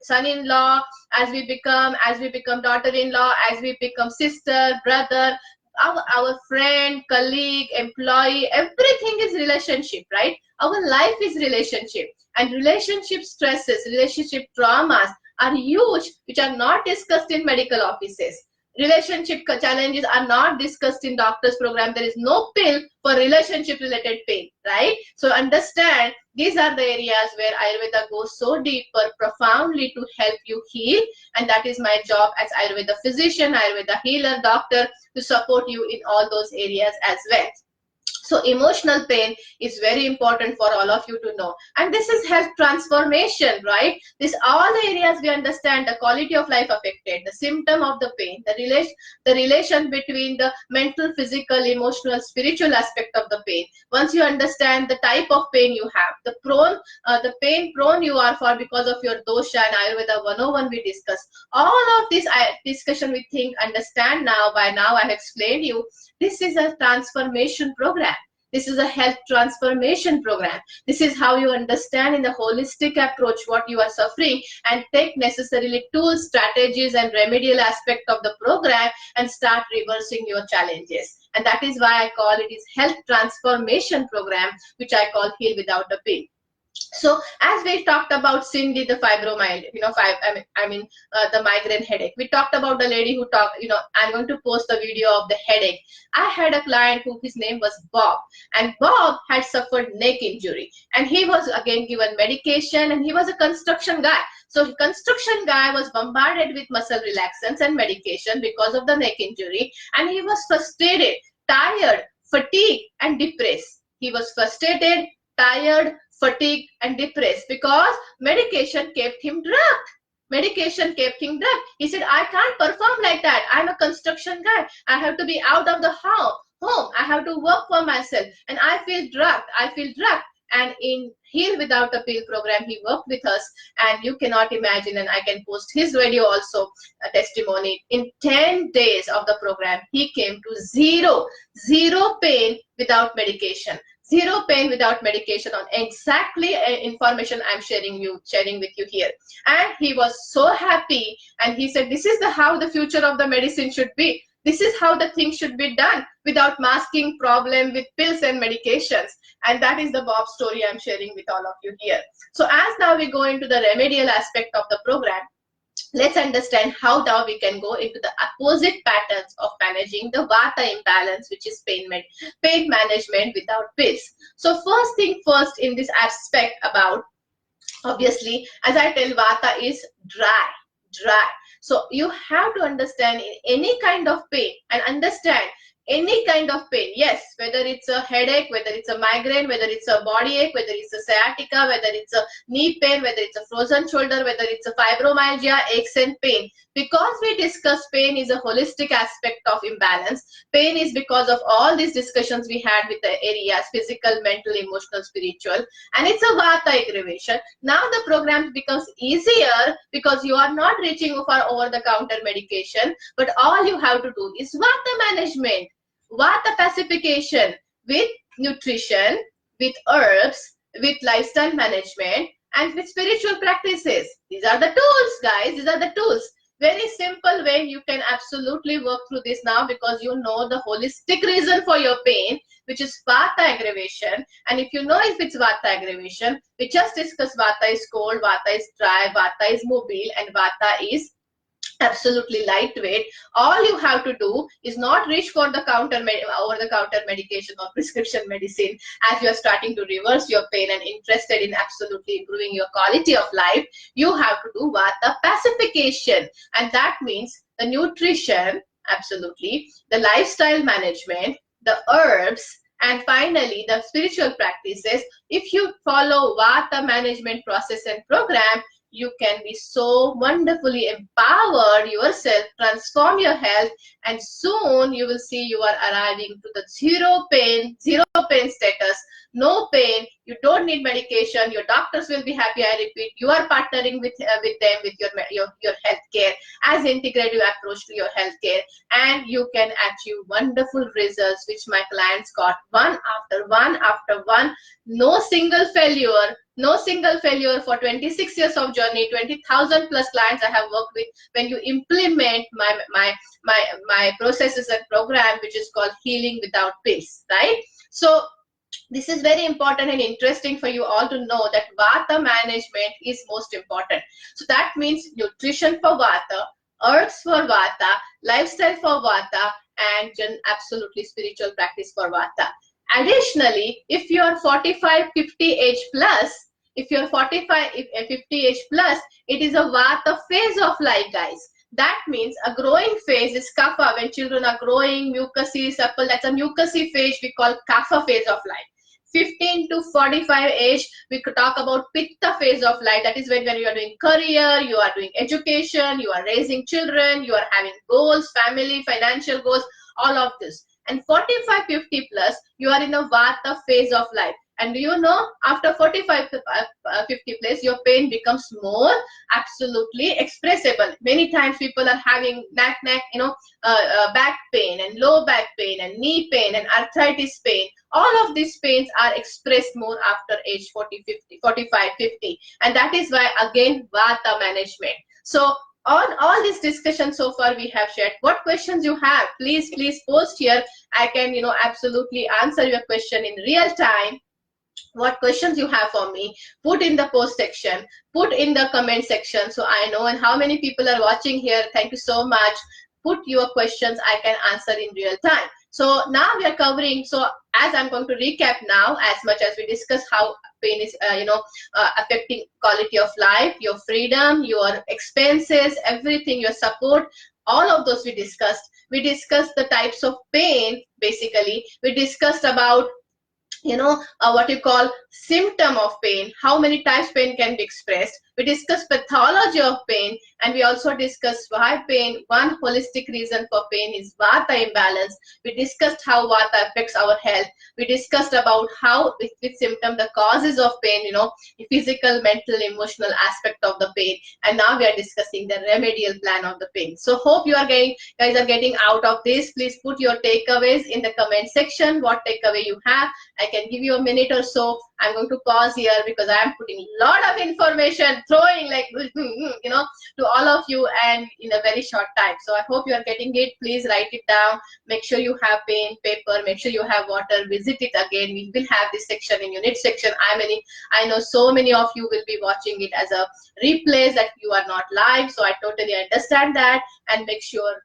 S1: son-in-law. As we become daughter-in-law, as we become sister, brother, our friend, colleague, employee, everything is relationship, right? Our life is relationship, and relationship stresses, relationship traumas are huge, which are not discussed in medical offices. Relationship challenges are not discussed in doctor's program. There is no pill for relationship related pain, right? So understand these are the areas where Ayurveda goes so deeper, profoundly to help you heal, and that is my job as Ayurveda physician, Ayurveda healer, doctor, to support you in all those areas as well. So emotional pain is very important for all of you to know. And this is health transformation, right? This all the areas we understand the quality of life affected, the symptom of the pain, the relation between the mental, physical, emotional, spiritual aspect of the pain. Once you understand the type of pain you have, the pain prone you are for because of your dosha and Ayurveda 101 we discussed. All of this discussion we think, understand now, by now I have explained you, this is a transformation program. This is a health transformation program. This is how you understand in the holistic approach what you are suffering and take necessarily tools, strategies, and remedial aspect of the program and start reversing your challenges. And that is why I call it is health transformation program, which I call Heal Without a Pill. So as we talked about Cindy, the fibromyalgia, the migraine headache. We talked about the lady who talked, I'm going to post the video of the headache. I had a client who his name was Bob, and Bob had suffered neck injury, and he was again given medication, and he was a construction guy. So construction guy was bombarded with muscle relaxants and medication because of the neck injury, and he was frustrated, tired, fatigued, and depressed. He was frustrated, tired, fatigued, and depressed because medication kept him drugged. Medication kept him drugged. He said, I can't perform like that. I'm a construction guy. I have to be out of the home. I have to work for myself. And I feel drugged. And in Heal Without a Pill program, he worked with us, and you cannot imagine, and I can post his video also, a testimony. In 10 days of the program, he came to zero pain without medication. Zero pain without medication on exactly information I'm sharing with you here. And he was so happy, and he said, this is how the future of the medicine should be. This is how the thing should be done without masking problem with pills and medications. And that is the Bob story I'm sharing with all of you here. So as now we go into the remedial aspect of the program, let's understand how now we can go into the opposite patterns of managing the Vata imbalance, which is pain management without pills. So first thing first in this aspect about, obviously, as I tell, Vata is dry. dry. So you have to understand in any kind of pain and understand any kind of pain. Yes, whether it's a headache, whether it's a migraine, whether it's a body ache, whether it's a sciatica, whether it's a knee pain, whether it's a frozen shoulder, whether it's a fibromyalgia, aches and pain. Because we discuss pain is a holistic aspect of imbalance. Pain is because of all these discussions we had with the areas physical, mental, emotional, spiritual, and it's a vata aggravation. Now the program becomes easier because you are not reaching for over-the-counter medication, but all you have to do is vata management, vata pacification with nutrition, with herbs, with lifestyle management, and with spiritual practices. These are the tools, guys. These are the tools. Very simple way you can absolutely work through this now, because you know the holistic reason for your pain, which is vata aggravation. And if you know if it's vata aggravation, we just discussed vata is cold, vata is dry, vata is mobile, and vata is absolutely lightweight. All you have to do is not reach for the over-the-counter medication or prescription medicine as you are starting to reverse your pain and interested in absolutely improving your quality of life. You have to do vata pacification, and that means the nutrition, absolutely, the lifestyle management, the herbs, and finally the spiritual practices. If you follow vata management process and program, you can be so wonderfully empowered yourself, transform your health, and soon you will see you are arriving to the zero pain status. No pain. You don't need medication. Your doctors will be happy. I repeat, you are partnering with them with your health care as integrative approach to your health care, and you can achieve wonderful results, which my clients got one after one after one. No single failure. No single failure for 26 years of journey, 20,000 plus clients I have worked with. When you implement my processes and program, which is called Healing Without Pills, right? So this is very important and interesting for you all to know that vata management is most important. So that means nutrition for vata, herbs for vata, lifestyle for vata, and absolutely spiritual practice for vata. Additionally, if you are 45, 50 age plus, if you're 45, 50 age plus, it is a vata phase of life, guys. That means a growing phase is kapha. When children are growing, mucousy, supple, that's a mucousy phase we call kapha phase of life. 15 to 45 age, we could talk about pitta phase of life. That is when you are doing career, you are doing education, you are raising children, you are having goals, family, financial goals, all of this. And 45, 50 plus, you are in a vata phase of life. And do you know, after 45, 50 plus, your pain becomes more absolutely expressible. Many times people are having back pain and low back pain and knee pain and arthritis pain. All of these pains are expressed more after age 40, 50, 45, 50. And that is why, again, vata management. So on all this discussion so far we have shared, what questions you have, please post here. I can absolutely answer your question in real time. What questions you have for me, put in the post section, put in the comment section, so I know. And how many people are watching here, thank you so much. Put your questions, I can answer in real time. So now we are covering, so as I'm going to recap now, as much as we discussed how pain is affecting quality of life, your freedom, your expenses, everything, your support, all of those we discussed. We discussed the types of pain, basically. We discussed about what you call symptom of pain, how many types pain can be expressed. We discussed pathology of pain, and we also discussed why pain, one holistic reason for pain is vata imbalance. We discussed how vata affects our health. We discussed about how with symptom, the causes of pain, the physical, mental, emotional aspect of the pain. And now we are discussing the remedial plan of the pain. So hope you are guys are getting out of this. Please put your takeaways in the comment section, what takeaway you have. I can give you a minute or so. I'm going to pause here because I am putting a lot of information, throwing like, to all of you, and in a very short time. So I hope you are getting it. Please write it down. Make sure you have pen, paper. Make sure you have water. Visit it again. We will have this section in unit section. I know so many of you will be watching it as a replay, that you are not live. So I totally understand that. And make sure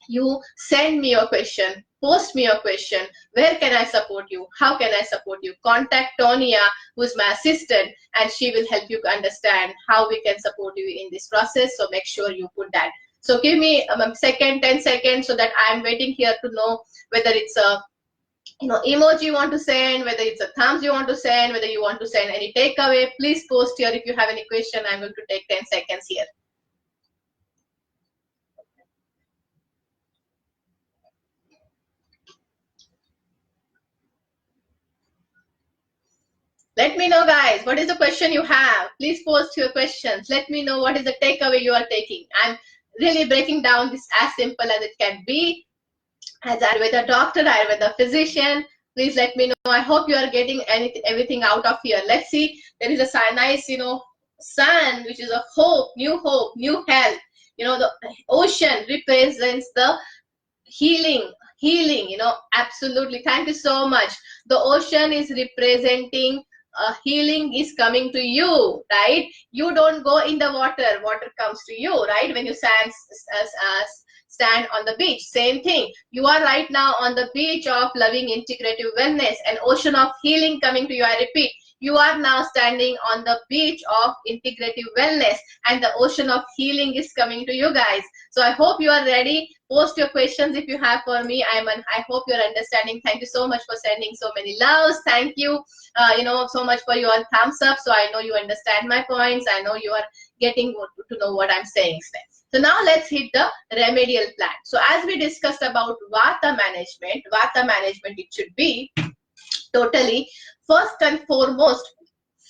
S1: you send me your question Post me your question. Where can I support you? How can I support you? Contact Tonia, who's my assistant, and she will help you understand how we can support you in this process. So make sure you put that. So give me a second, 10 seconds, so that I'm waiting here to know whether it's a emoji you want to send, whether it's a thumbs you want to send, whether you want to send any takeaway. Please post here if you have any question. I'm going to take 10 seconds here. Let me know, guys, what is the question you have. Please post your questions. Let me know what is the takeaway you are taking. I'm really breaking down this as simple as it can be. As Ayurveda doctor, Ayurveda physician, please let me know. I hope you are getting everything out of here. Let's see. There is a nice, sun, which is a hope, new health. The ocean represents the healing, absolutely. Thank you so much. The ocean is representing healing is coming to you, right? You don't go in the water, water comes to you, right? When you stand on the beach, same thing. You are right now on the beach of loving integrative wellness, an ocean of healing coming to you. I repeat, you are now standing on the beach of integrative wellness, and the ocean of healing is coming to you, guys. So I hope you are ready. Post your questions if you have for me. I hope you're understanding. Thank you so much for sending so many loves. Thank you, so much for your thumbs up. So I know you understand my points. I know you are getting to know what I'm saying. So now let's hit the remedial plan. So as we discussed about Vata management, it should be totally, first and foremost,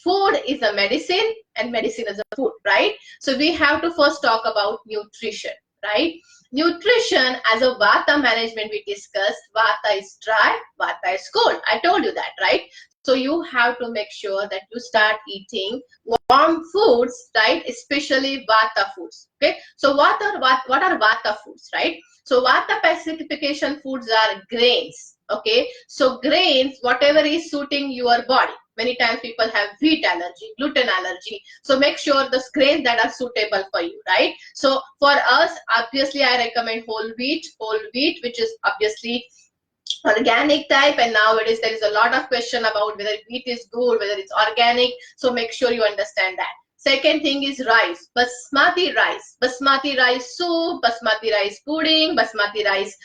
S1: food is a medicine and medicine is a food, right? So we have to first talk about nutrition, right? Nutrition as a Vata management we discussed, Vata is dry, Vata is cold. I told you that, right? So you have to make sure that you start eating warm foods, right? Especially Vata foods. Okay. So what are Vata foods, right? So Vata pacification foods are grains. Okay. So grains, whatever is suiting your body. Many times people have wheat allergy, gluten allergy. So make sure the grains that are suitable for you, right? So for us, obviously, I recommend whole wheat, which is obviously organic type, and nowadays there is a lot of question about whether wheat is good, whether it's organic. So make sure you understand that. Second thing is rice, basmati rice soup, basmati rice pudding, basmati rice,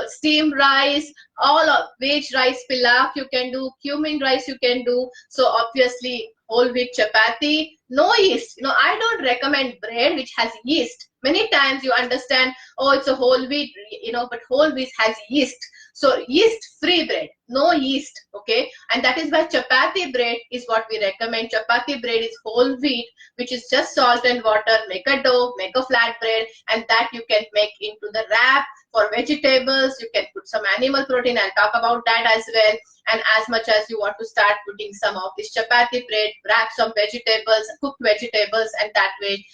S1: steamed rice, all of veg rice pilaf you can do, cumin rice you can do. So obviously whole wheat chapati, no yeast. I don't recommend bread which has yeast. Many times you understand, oh, it's a whole wheat, but whole wheat has yeast. So yeast-free bread, no yeast, okay? And that is why chapati bread is what we recommend. Chapati bread is whole wheat, which is just salt and water, make a dough, make a flat bread, and that you can make into the wrap. For vegetables, you can put some animal protein. I'll talk about that as well. And as much as you want to start putting some of this chapati bread, wrap some vegetables, cooked vegetables, and that way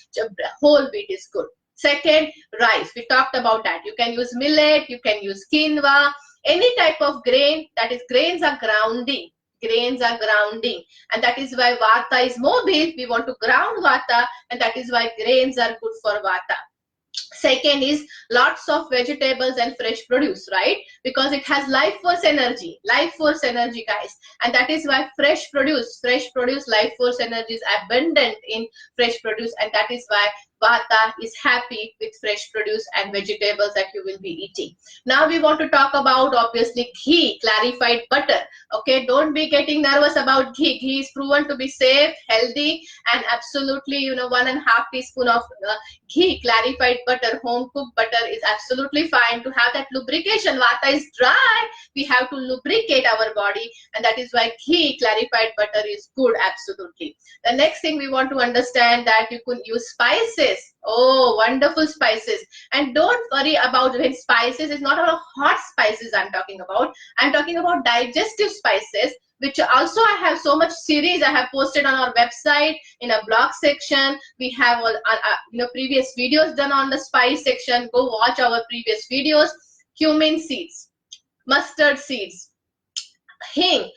S1: whole wheat is good. Second, rice. We talked about that. You can use millet, you can use quinoa, any type of grain. That is, grains are grounding. And that is why Vata is mobile. We want to ground Vata, and that is why grains are good for Vata. Second is lots of vegetables and fresh produce, right? Because it has life force energy, guys. And that is why fresh produce, life force energy is abundant in fresh produce. And that is why Vata is happy with fresh produce and vegetables that you will be eating. Now we want to talk about, obviously, ghee, clarified butter. Okay, don't be getting nervous about ghee. Ghee is proven to be safe, healthy, and absolutely, 1.5 teaspoon of ghee, clarified butter, home cooked butter is absolutely fine to have that lubrication. Vata is dry. We have to lubricate our body, and that is why ghee, clarified butter is good, absolutely. The next thing we want to understand that you could use spices. Oh, wonderful spices. And don't worry about when spices is not all hot spices I'm talking about. I'm talking about digestive spices, which also I have so much series I have posted on our website in a blog section. We have previous videos done on the spice section. Go watch our previous videos. Cumin seeds, mustard seeds, hing,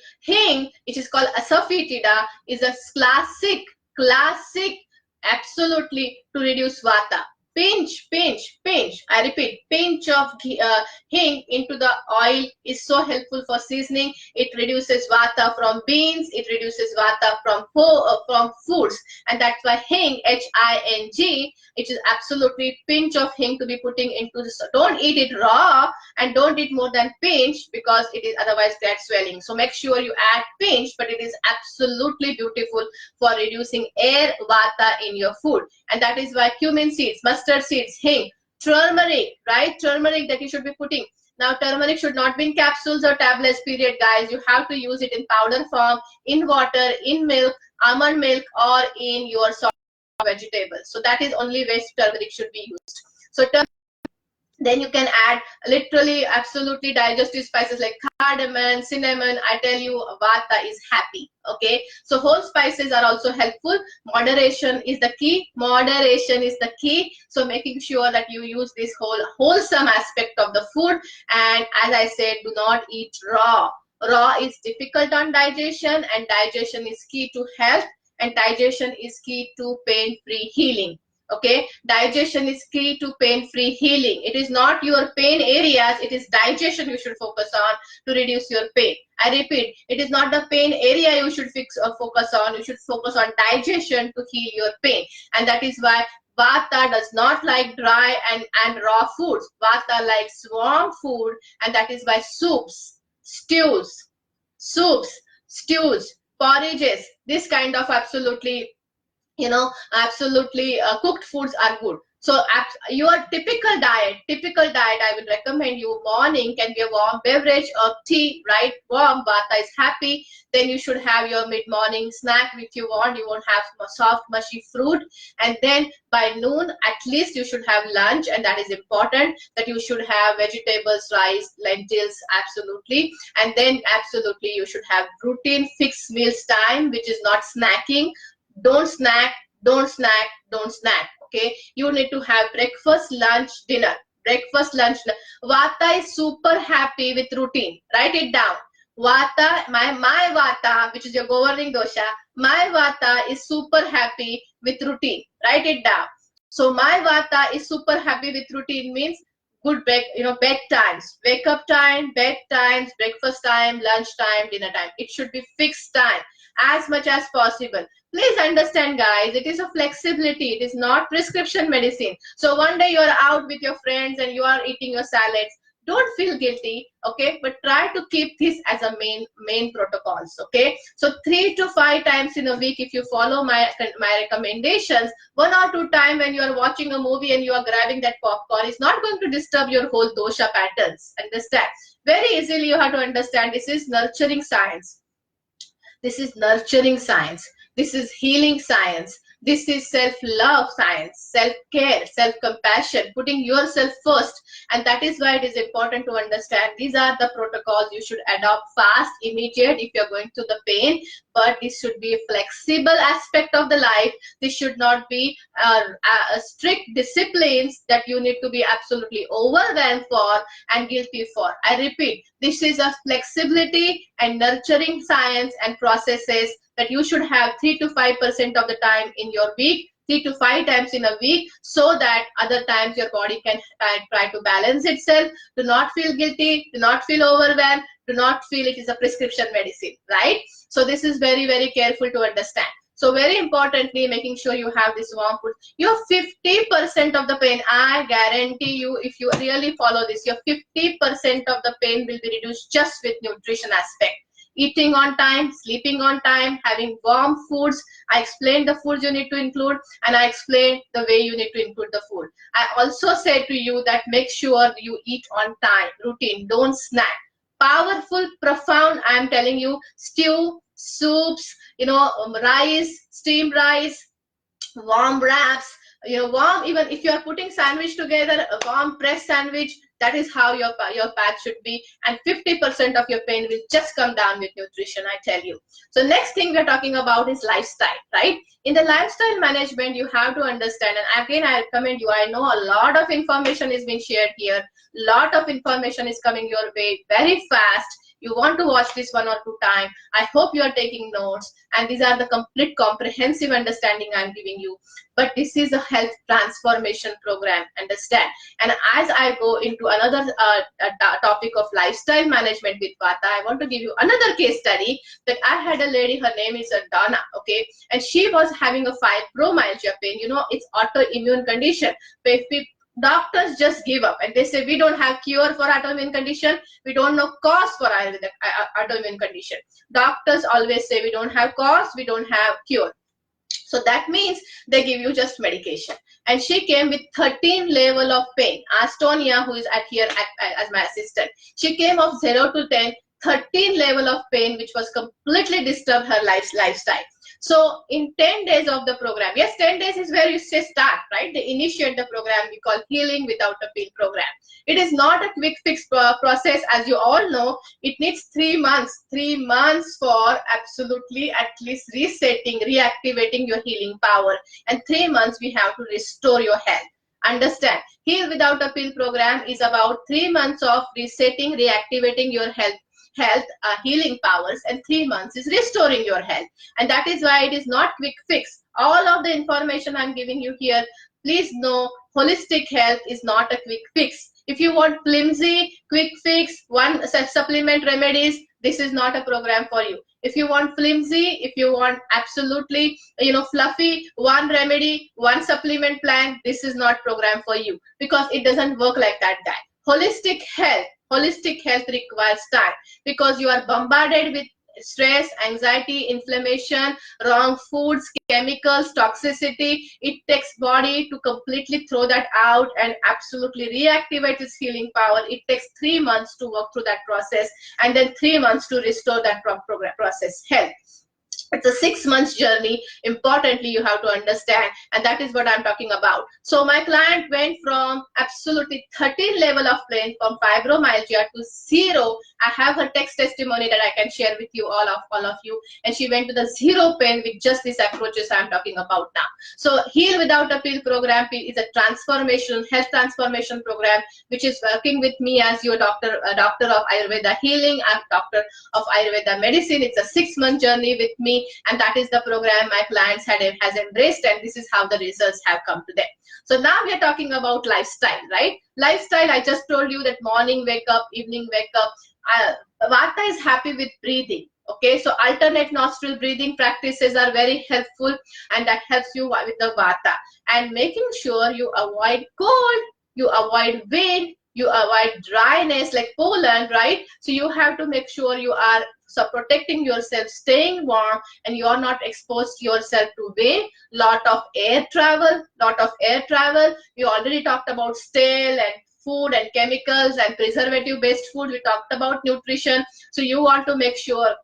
S1: which is called asafoetida, is a classic, absolutely, to reduce Vata. pinch, pinch, pinch. I repeat, pinch of hing into the oil is so helpful for seasoning. It reduces vata from beans. It reduces vata from foods, and that's why hing, H-I-N-G. It is absolutely pinch of hing to be putting into this. Don't eat it raw, and don't eat more than pinch because it is otherwise gets swelling. So make sure you add pinch, but it is absolutely beautiful for reducing air vata in your food. And that is why cumin seeds, mustard seeds, hing, turmeric, right? Turmeric that you should be putting. Now, turmeric should not be in capsules or tablets, period, guys. You have to use it in powder form, in water, in milk, almond milk, or in your soft vegetables. So that is only way turmeric should be used. So then you can add literally absolutely digestive spices like cardamom, cinnamon. I tell you, vata is happy. Okay, so whole spices are also helpful. Moderation is the key. Moderation is the key. So making sure that you use this wholesome aspect of the food. And as I said, do not eat raw. Raw is difficult on digestion, and digestion is key to health, and digestion is key to pain-free healing. Okay, digestion is key to pain-free healing. It is not your pain areas, it is digestion you should focus on to reduce your pain. I repeat, it is not the pain area you should focus on. You should focus on digestion to heal your pain. And that is why vata does not like dry and raw foods. Vata likes warm food, and that is why soups, stews, porridges, this kind of absolutely cooked foods are good. So your typical diet, I would recommend you, morning can be a warm beverage of tea, right? Warm, vata is happy. Then you should have your mid-morning snack if you want. You won't have soft, mushy fruit. And then by noon, at least you should have lunch, and that is important, that you should have vegetables, rice, lentils, absolutely. And then absolutely you should have routine fixed meals time, which is not snacking. Don't snack. Okay, you need to have breakfast, lunch, dinner. Breakfast, lunch. Vata is super happy with routine. Write it down. Vata, my vata, which is your governing dosha, my vata is super happy with routine. Write it down. So my vata is super happy with routine means good bedtimes, wake up time, bed times, breakfast time, lunch time, dinner time. It should be fixed time as much as possible. Please understand, guys, it is a flexibility. It is not prescription medicine. So one day you're out with your friends and you are eating your salads. Don't feel guilty, okay? But try to keep this as a main protocols, okay? So 3 to 5 times in a week, if you follow my recommendations, 1 or 2 times when you are watching a movie and you are grabbing that popcorn, it's not going to disturb your whole dosha patterns. Understand? Very easily you have to understand this is nurturing science. This is nurturing science. This is healing science. This is self-love science, self-care, self-compassion, putting yourself first. And that is why it is important to understand these are the protocols you should adopt fast, immediate if you're going through the pain. But this should be a flexible aspect of the life. This should not be a strict disciplines that you need to be absolutely overwhelmed for and guilty for. I repeat, this is a flexibility and nurturing science and processes that you should have 3 to 5% of the time in your week, 3 to 5 times in a week, so that other times your body can try to balance itself. Do not feel guilty, do not feel overwhelmed, do not feel it is a prescription medicine, right? So this is very, very careful to understand. So very importantly, making sure you have this warm food. Your 50% of the pain, I guarantee you, if you really follow this, your 50% of the pain will be reduced just with nutrition aspect. Eating on time, sleeping on time, having warm foods. I explained the foods you need to include, and I explained the way you need to include the food. I also said to you that make sure you eat on time, routine, don't snack. Powerful, profound, I am telling you, stew, soups, rice, steamed rice, warm wraps, warm, even if you are putting sandwich together, a warm pressed sandwich, that is how your path should be, and 50% of your pain will just come down with nutrition, I tell you. So next thing we're talking about is lifestyle, right? In the lifestyle management, you have to understand, and again, I recommend you, I know a lot of information is being shared here, lot of information is coming your way very fast. You want to watch this 1 or 2 times. I hope you are taking notes, and these are the complete comprehensive understanding I'm giving you. But this is a health transformation program, understand? And as I go into another topic of lifestyle management with Vata, I want to give you another case study that I had a lady, her name is Donna, okay? And she was having a fibromyalgia pain. You know, it's autoimmune condition. Doctors just give up and they say, we don't have cure for autoimmune condition. We don't know cause for autoimmune condition. Doctors always say we don't have cause, we don't have cure. So that means they give you just medication. And she came with 13 level of pain. Ask Tonya, who is here as my assistant. She came of 0 to 10, 13 level of pain, which was completely disturbed her lifestyle. So in 10 days of the program, yes, 10 days is where you say start, right? They initiate the program we call Healing Without a Pill program. It is not a quick fix process, as you all know. It needs 3 months, 3 months for absolutely at least resetting, reactivating your healing power. And 3 months we have to restore your health. Understand, Heal Without a Pill program is about 3 months of resetting, reactivating your health healing powers, and 3 months is restoring your health. And that is why it is not quick fix. All of the information I'm giving you here, please know holistic health is not a quick fix. If you want flimsy, quick fix, one supplement remedies, this is not a program for you. If you want flimsy, if you want absolutely, fluffy, one remedy, one supplement plan, this is not program for you, because it doesn't work like that, guy. Holistic health requires time, because you are bombarded with stress, anxiety, inflammation, wrong foods, chemicals, toxicity. It takes body to completely throw that out and absolutely reactivate its healing power. It takes 3 months to work through that process, and then 3 months to restore that process health. It's a 6 months journey. Importantly, you have to understand, and that is what I'm talking about. So my client went from absolutely 13 level of pain, from fibromyalgia to 0. I have her text testimony that I can share with you, all of you. And she went to the 0 pain with just these approaches I'm talking about now. So Heal Without a Pill program is a health transformation program, which is working with me as your doctor of Ayurveda healing. I'm doctor of Ayurveda medicine. It's a 6 month journey with me. And that is the program my clients has embraced, and this is how the results have come to them. So now we are talking about lifestyle, right? Lifestyle, I just told you that morning wake up, evening wake up. Vata is happy with breathing. Okay, so alternate nostril breathing practices are very helpful, and that helps you with the Vata. And making sure you avoid cold, you avoid wind, you avoid dryness like pollen, right? So you have to make sure you are protecting yourself, staying warm, and you are not exposed yourself to wind. Lot of air travel. We already talked about stale and food and chemicals and preservative based food. We talked about nutrition. So you want to make sure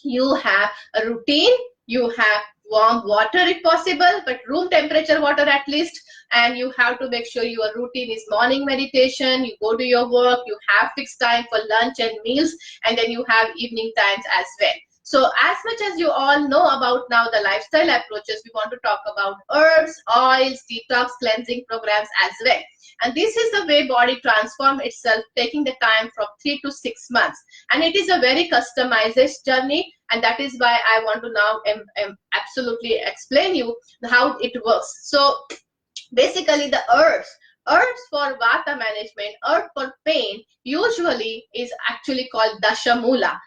S1: you have a routine, you have warm water if possible, but room temperature water at least. And you have to make sure your routine is morning meditation, you go to your work, you have fixed time for lunch and meals, and then you have evening times as well. So as much as you all know about now the lifestyle approaches, we want to talk about herbs, oils, detox, cleansing programs as well. And this is the way body transforms itself, taking the time from 3 to 6 months. And it is a very customized journey, and that is why I want to now absolutely explain you how it works. So basically the herbs for Vata management, herb for pain, usually is actually called Dashamula.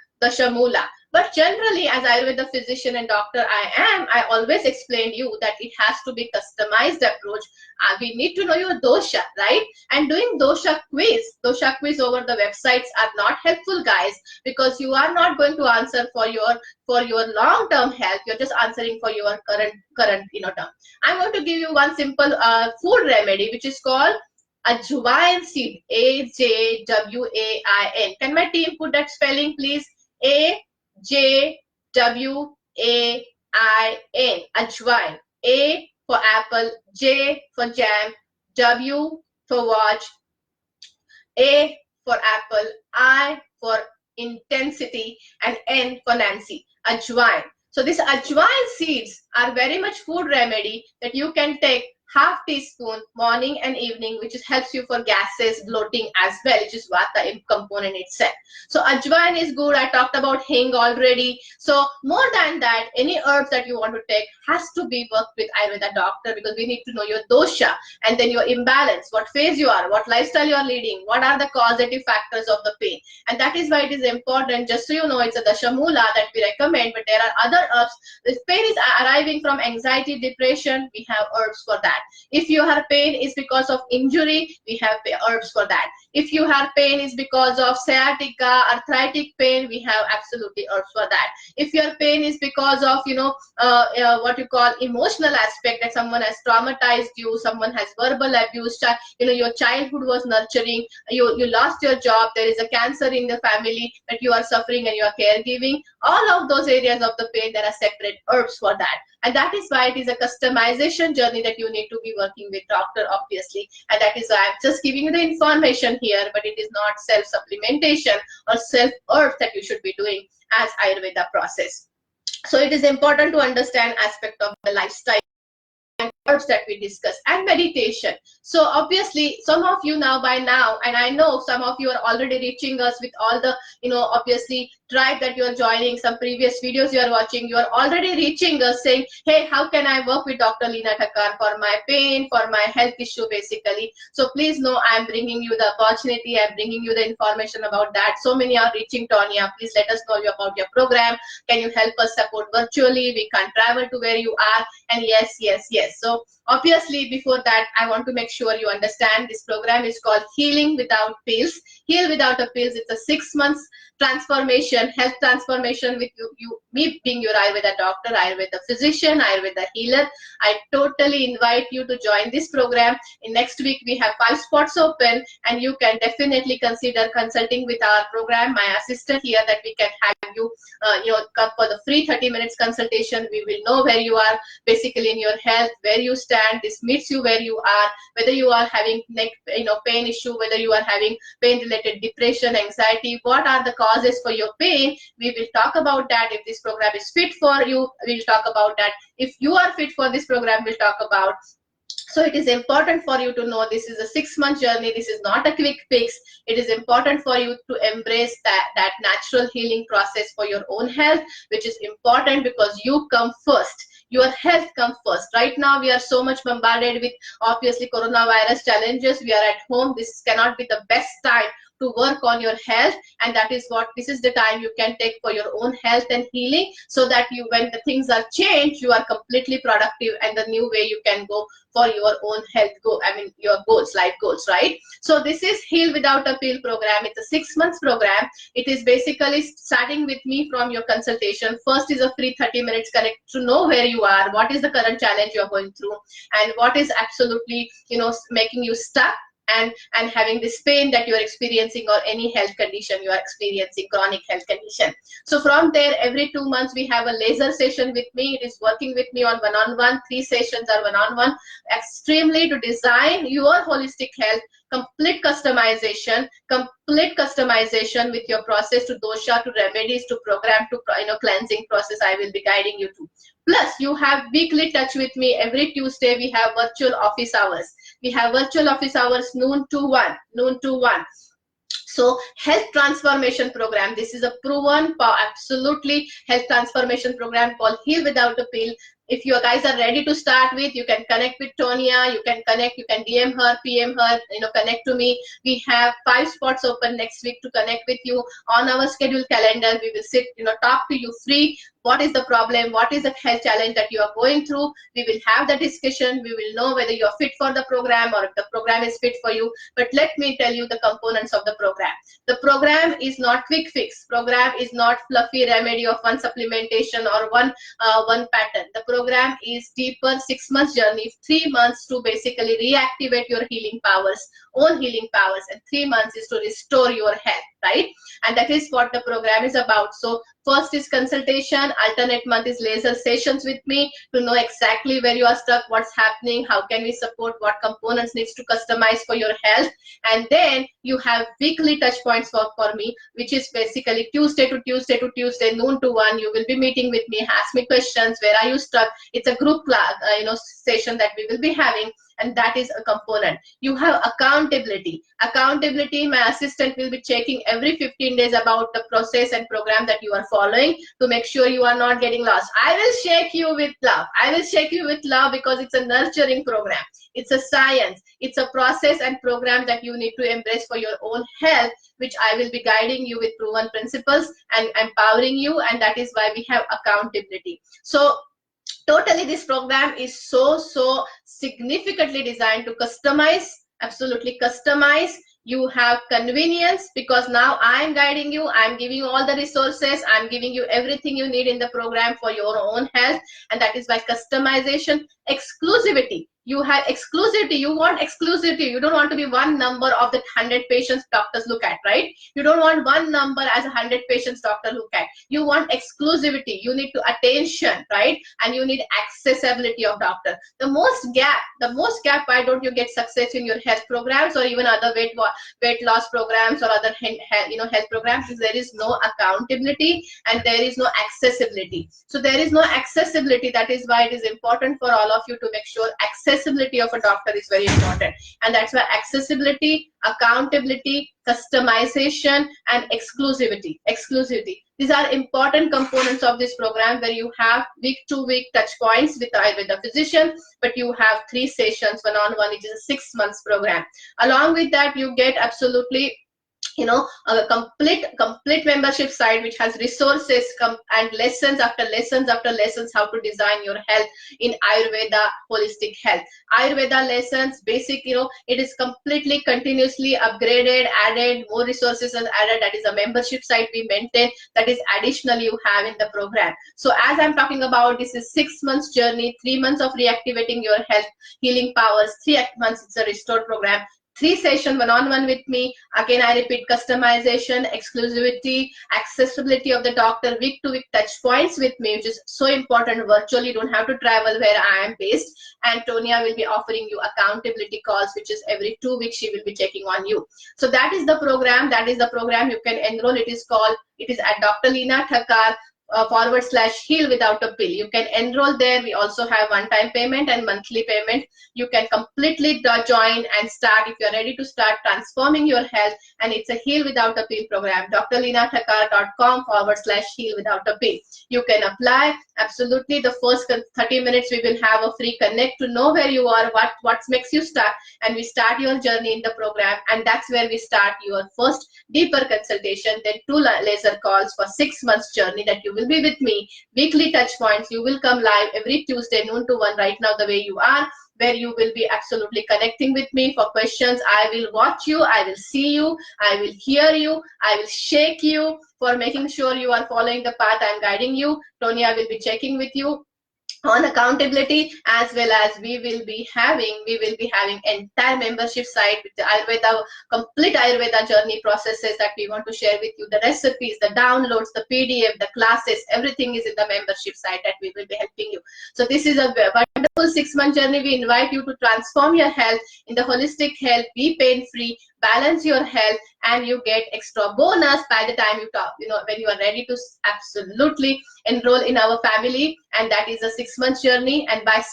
S1: But generally, as Ayurveda physician and doctor I always explain you that it has to be customized approach. We need to know your dosha, right? And doing dosha quiz over the websites are not helpful, guys, because you are not going to answer for your long-term health. You're just answering for your current term. I'm going to give you one simple food remedy, which is called Ajwain seed, Ajwain. Can my team put that spelling, please? Ajwain, Ajwain. A for apple, J for jam, W for watch, A for apple, I for intensity, and N for Nancy. Ajwain. So these ajwain seeds are very much food remedy that you can take half teaspoon morning and evening, which helps you for gases, bloating as well, which is vata component itself. So ajwain is good. I talked about hing already. So more than that, any herbs that you want to take has to be worked with Ayurveda doctor, because we need to know your dosha and then your imbalance, what phase you are, what lifestyle you are leading, what are the causative factors of the pain. And that is why it is important, just so you know, it's a dashamula that we recommend, but there are other herbs. If pain is arriving from anxiety, depression, we have herbs for that. If your pain is because of injury, we have herbs for that. If you have pain is because of sciatica, arthritic pain, we have absolutely herbs for that. If your pain is because of, what you call emotional aspect, that someone has traumatized you, someone has verbal abuse, your childhood was nurturing, you lost your job, there is a cancer in the family that you are suffering and you are caregiving, all of those areas of the pain, there are separate herbs for that. And that is why it is a customization journey that you need to be working with doctor, obviously. And that is why I'm just giving you the information here, but it is not self-supplementation or self-herb that you should be doing as Ayurveda process. So it is important to understand aspect of the lifestyle and herbs that we discuss, and meditation. So obviously some of you now by now, and I know some of you are already reaching us with all the, obviously tribe that you are joining, some previous videos you are watching, you are already reaching us saying, hey, how can I work with Dr. Lina Thakar for my pain, for my health issue basically. So please know I am bringing you the opportunity, I am bringing you the information about that. So many are reaching Tonya, please let us know about your program. Can you help us support virtually? We can't travel to where you are. And yes. So obviously before that, I want to make sure you understand this program is called Healing Without Pills. Heal Without a Pills. It's a 6 months transformation, health transformation with me being your Ayurveda doctor, Ayurveda physician, Ayurveda healer. I totally invite you to join this program. In next week, we have 5 spots open, and you can definitely consider consulting with our program, my assistant here, that we can have you, come for the free 30 minutes consultation. We will know where you are basically in your health, where you stand. This meets you where you are, whether you are having neck, pain issue, whether you are having pain related depression, anxiety, what are the causes for your pain. We will talk about that. If this program is fit for you, we'll talk about that. If you are fit for this program, we'll talk about. So it is important for you to know this is a 6-month journey. This is not a quick fix. It is important for you to embrace that natural healing process for your own health, which is important because you come first. Your health comes first. Right now, we are so much bombarded with obviously coronavirus challenges. We are at home. This cannot be the best time to work on your health, and that is what this is the time you can take for your own health and healing, so that you, when the things are changed, you are completely productive, and the new way you can go for your own health your goals, life goals, right? So this is Heal Without a Pill program. It's a 6 months program. It is basically starting with me from your consultation. First is a free 30 minutes connect to know where you are, what is the current challenge you are going through, and what is absolutely making you stuck and having this pain that you are experiencing, or any health condition you are experiencing, chronic health condition. So from there, every 2 months we have a laser session with me. It is working with me on one-on-one. 3 sessions are one-on-one, extremely to design your holistic health, complete customization with your process, to dosha, to remedies, to program, to cleansing process. I will be guiding you to. Plus, you have weekly touch with me. Every Tuesday we have virtual office hours. We have virtual office hours noon to 1. So health transformation program. This is a proven, absolutely health transformation program called Heal Without a Pill. If you guys are ready to start with, you can connect with Tonya, you can DM her, PM her, connect to me. We have 5 spots open next week to connect with you on our scheduled calendar. We will sit, talk to you free. What is the problem? What is the health challenge that you are going through? We will have the discussion. We will know whether you are fit for the program or if the program is fit for you. But let me tell you the components of the program. The program is not quick fix. Program is not fluffy remedy of one supplementation or one pattern. The program is deeper, 6 months journey, 3 months to basically reactivate your healing powers, own healing powers, and 3 months is to restore your health. right? And that is what the program is about. So first is consultation, alternate month is laser sessions with me to know exactly where you are stuck, what's happening, how can we support, what components needs to customize for your health. And then you have weekly touch points for me, which is basically Tuesday to Tuesday, noon to 1. You will be meeting with me, ask me questions, where are you stuck. It's a group class, session that we will be having, and that is a component. You have accountability. My assistant will be checking every 15 days about the process and program that you are following to make sure you are not getting lost. I will shake you with love. Because it's a nurturing program. It's a science. It's a process and program that you need to embrace for your own health, which I will be guiding you with proven principles and empowering you, and that is why we have accountability. So totally, this program is so significantly designed to customize, absolutely customize. You have convenience because now I'm guiding you, I'm giving you all the resources, I'm giving you everything you need in the program for your own health, and that is by customization. Exclusivity. You have exclusivity. You want exclusivity. You don't want to be one number of the 100 patients doctors look at, right? You don't want one number as 100 patients doctor look at. You want exclusivity. You need to attention, right? And you need accessibility of doctor. The most gap, why don't you get success in your health programs or even other weight loss programs or other health programs, is there is no accountability and there is no accessibility. So there is no accessibility. That is why it is important for all of you to make sure accessibility of a doctor is very important, and that's why accessibility, accountability, customization, and exclusivity. These are important components of this program, where you have week-to-week touch points with Ayurveda physician, but you have 3 sessions one-on-one, which is a 6 months program. Along with that, you get absolutely a complete membership site which has resources and lessons after lessons how to design your health in Ayurveda holistic health. Ayurveda lessons, basic, it is completely continuously upgraded, added, more resources are added. That is a membership site we maintain, that is additional you have in the program. So as I'm talking about, this is 6 months journey, 3 months of reactivating your health healing powers, 3 months it's a restored program, 3 sessions one-on-one with me. Again, I repeat, customization, exclusivity, accessibility of the doctor, week-to-week touch points with me, which is so important. Virtually, you don't have to travel where I am based. And Tonia will be offering you accountability calls, which is every 2 weeks she will be checking on you. So that is the program. You can enroll. It is at Dr. Lina Thakar /heal without a pill. You can enroll there. We also have one-time payment and monthly payment. You can completely join and start if you're ready to start transforming your health, and it's a heal without a pill program. drlinathakar.com /heal without a pill. You can apply. Absolutely, the first 30 minutes we will have a free connect to know where you are, what makes you stuck, and we start your journey in the program, and that's where we start your first deeper consultation, then 2 laser calls for 6 months journey that you will be with me. Weekly touch points. You will come live every Tuesday noon to 1 right now the way you are, where you will be absolutely connecting with me for questions. I will watch you, I will see you, I will hear you, I will shake you for making sure you are following the path I'm guiding you. Tonia will be checking with you on accountability, as well as we will be having entire membership site with the complete Ayurveda journey processes that we want to share with you. The recipes, the downloads, the PDF, the classes, everything is in the membership site that we will be helping you. So this is a wonderful 6-month journey. We invite you to transform your health in the holistic health, be pain-free, balance your health, and you get extra bonus by the time when you are ready to absolutely enroll in our family, and that is a 6-month journey. And by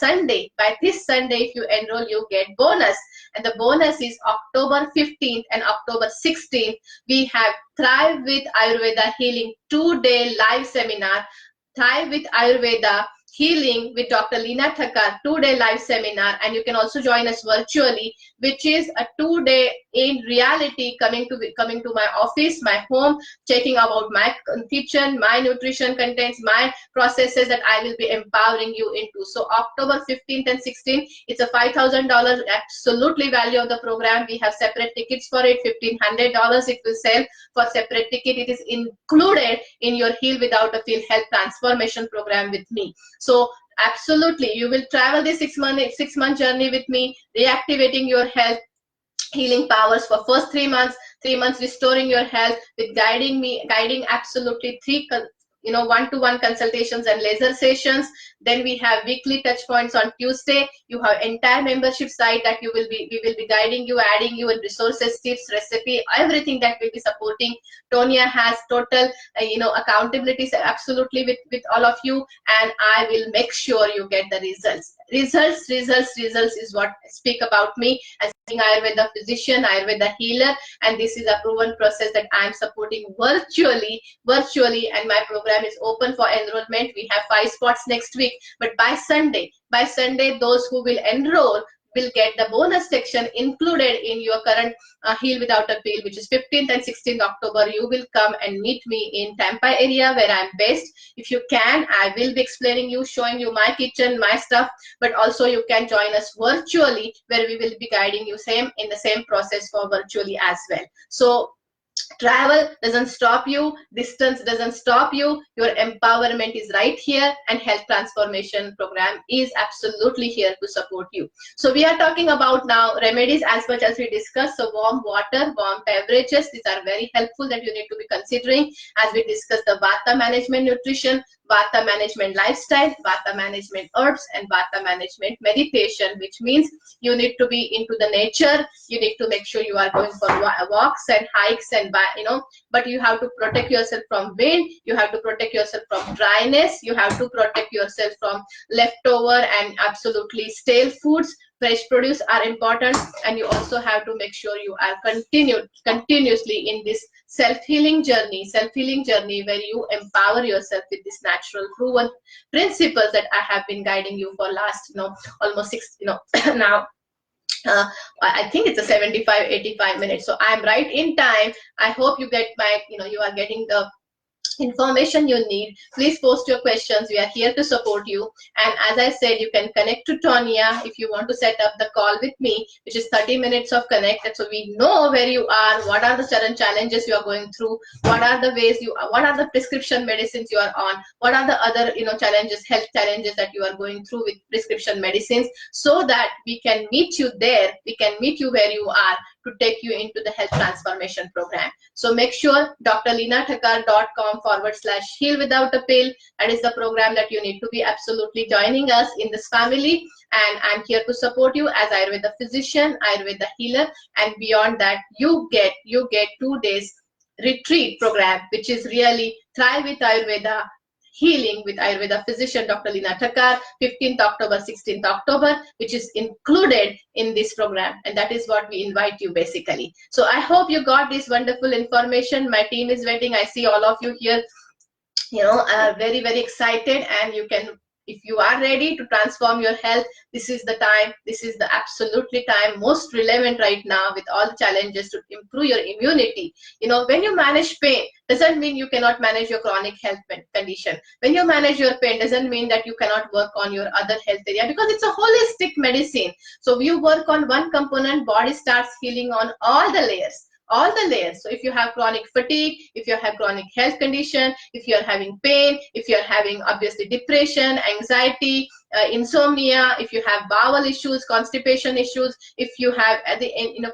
S1: this Sunday, if you enroll, you get bonus, and the bonus is October 15th and October 16th. We have Thrive with Ayurveda Healing 2-day live seminar, Thrive with Ayurveda Healing with Dr. Lina Thakar 2-day live seminar, and you can also join us virtually, which is a 2-day in reality coming to my office, my home, checking about my kitchen, my nutrition contents, my processes that I will be empowering you into. So October 15th and 16th, it's a $5,000 absolutely value of the program. We have separate tickets for it. $1,500 it will sell for separate ticket. It is included in your Heal Without a Pill health transformation program with me. So absolutely, you will travel this 6-month journey with me, reactivating your health, healing powers for first 3 months, 3 months restoring your health with guiding absolutely one-to-one consultations and laser sessions. Then we have weekly touch points on Tuesday. You have entire membership site that we will be guiding you, adding you in resources, tips, recipe, everything that will be supporting. Tonya has total accountability absolutely with all of you, and I will make sure you get the results. Results is what speak about me as being Ayurveda physician, Ayurveda healer, and this is a proven process that I am supporting virtually, and my program is open for enrollment. We have 5 spots next week, but by Sunday, those who will enroll will get the bonus section included in your current Heal Without a Pill, which is 15th and 16th October. You will come and meet me in Tampa area where I'm based. If you can, I will be explaining you, showing you my kitchen, my stuff, but also you can join us virtually where we will be guiding you in the same process for virtually as well. So travel doesn't stop you, distance doesn't stop you, your empowerment is right here, and health transformation program is absolutely here to support you. So we are talking about now remedies as much as we discussed. So warm water, warm beverages, these are very helpful that you need to be considering as we discuss the Vata management nutrition, Vata management lifestyle, Vata management herbs, and Vata management meditation, which means you need to be into the nature. You need to make sure you are going for walks and hikes and but you have to protect yourself from wind, you have to protect yourself from dryness, you have to protect yourself from leftover and absolutely stale foods. Fresh produce are important, and you also have to make sure you are continuously in this self-healing journey where you empower yourself with this natural proven principles that I have been guiding you for last almost 6 now I think it's a 75-85 minutes. So I'm right in time. I hope you get my you are getting the information you need. Please post your questions. We are here to support you. And as I said, you can connect to Tonya if you want to set up the call with me, which is 30 minutes of connect. So we know where you are, what are the certain challenges you are going through, what are the ways what are the prescription medicines you are on, what are the other challenges, health challenges that you are going through with prescription medicines, so that we can meet you there, we can meet you where you are to take you into the health transformation program. So make sure drlinathakar.com/heal without a pill. That is the program that you need to be absolutely joining us in this family. And I'm here to support you as Ayurveda physician, Ayurveda healer, and beyond that, you get 2 days retreat program, which is really Thrive with Ayurveda, Healing with Ayurveda physician Dr. Lina Thakar, 15th October, 16th October, which is included in this program, and that is what we invite you basically. So I hope you got this wonderful information. My team is waiting. I see all of you here, are very, very excited, and you can, if you are ready to transform your health, this is the time, this is the absolutely time, most relevant right now with all the challenges to improve your immunity. When you manage pain, doesn't mean you cannot manage your chronic health condition. When you manage your pain, doesn't mean that you cannot work on your other health area, because it's a holistic medicine. So you work on one component, body starts healing on all the layers. So if you have chronic fatigue, if you have chronic health condition, if you're having pain, if you're having obviously depression, anxiety, insomnia, if you have bowel issues, constipation issues, if you have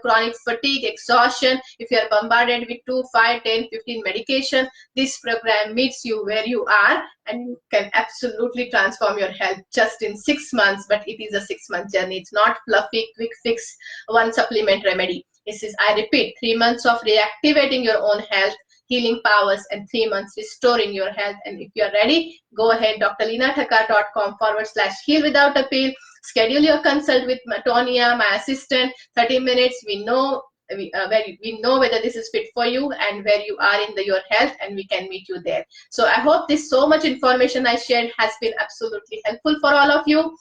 S1: chronic fatigue, exhaustion, if you are bombarded with 2, 5, 10, 15 medication, this program meets you where you are, and you can absolutely transform your health just in 6 months. But it is a 6-month journey. It's not fluffy, quick fix, one supplement remedy. This is, I repeat, 3 months of reactivating your own health, healing powers, and 3 months restoring your health. And if you're ready, go ahead, drlinathakar.com/heal without a pill. Schedule your consult with Tonya, my assistant, 30 minutes. We know whether this is fit for you and where you are in your health, and we can meet you there. So I hope this so much information I shared has been absolutely helpful for all of you.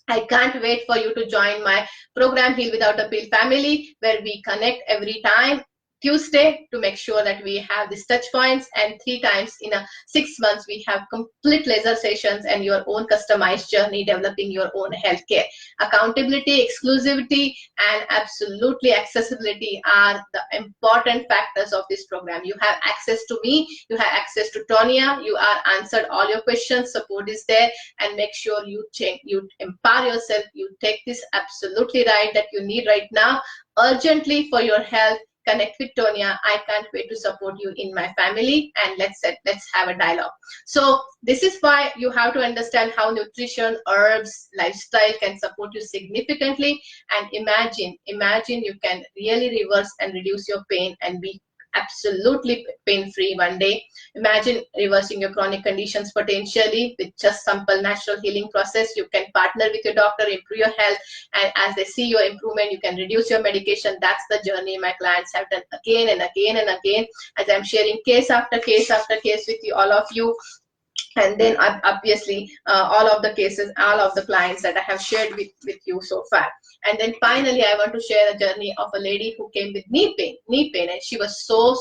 S1: I can't wait for you to join my program Heal Without a Pill family, where we connect every time Tuesday to make sure that we have these touch points, and 3 times in a 6 months we have complete laser sessions and your own customized journey developing your own healthcare. Accountability, exclusivity, and absolutely accessibility are the important factors of this program. You have access to me, you have access to Tonya, you are answered all your questions, support is there, and make sure you empower yourself, you take this absolutely right that you need right now urgently for your health. Connect with Tonya. I can't wait to support you in my family, and let's have a dialogue. So this is why you have to understand how nutrition, herbs, lifestyle can support you significantly. And imagine you can really reverse and reduce your pain and be absolutely pain-free one day. Imagine reversing your chronic conditions potentially with just simple natural healing process. You can partner with your doctor, improve your health, and as they see your improvement, you can reduce your medication. That's the journey my clients have done again and again and again, as I'm sharing case after case after case with you, all of you. And then obviously all of the cases, all of the clients that I have shared with you so far. And then finally, I want to share a journey of a lady who came with knee pain, and she was so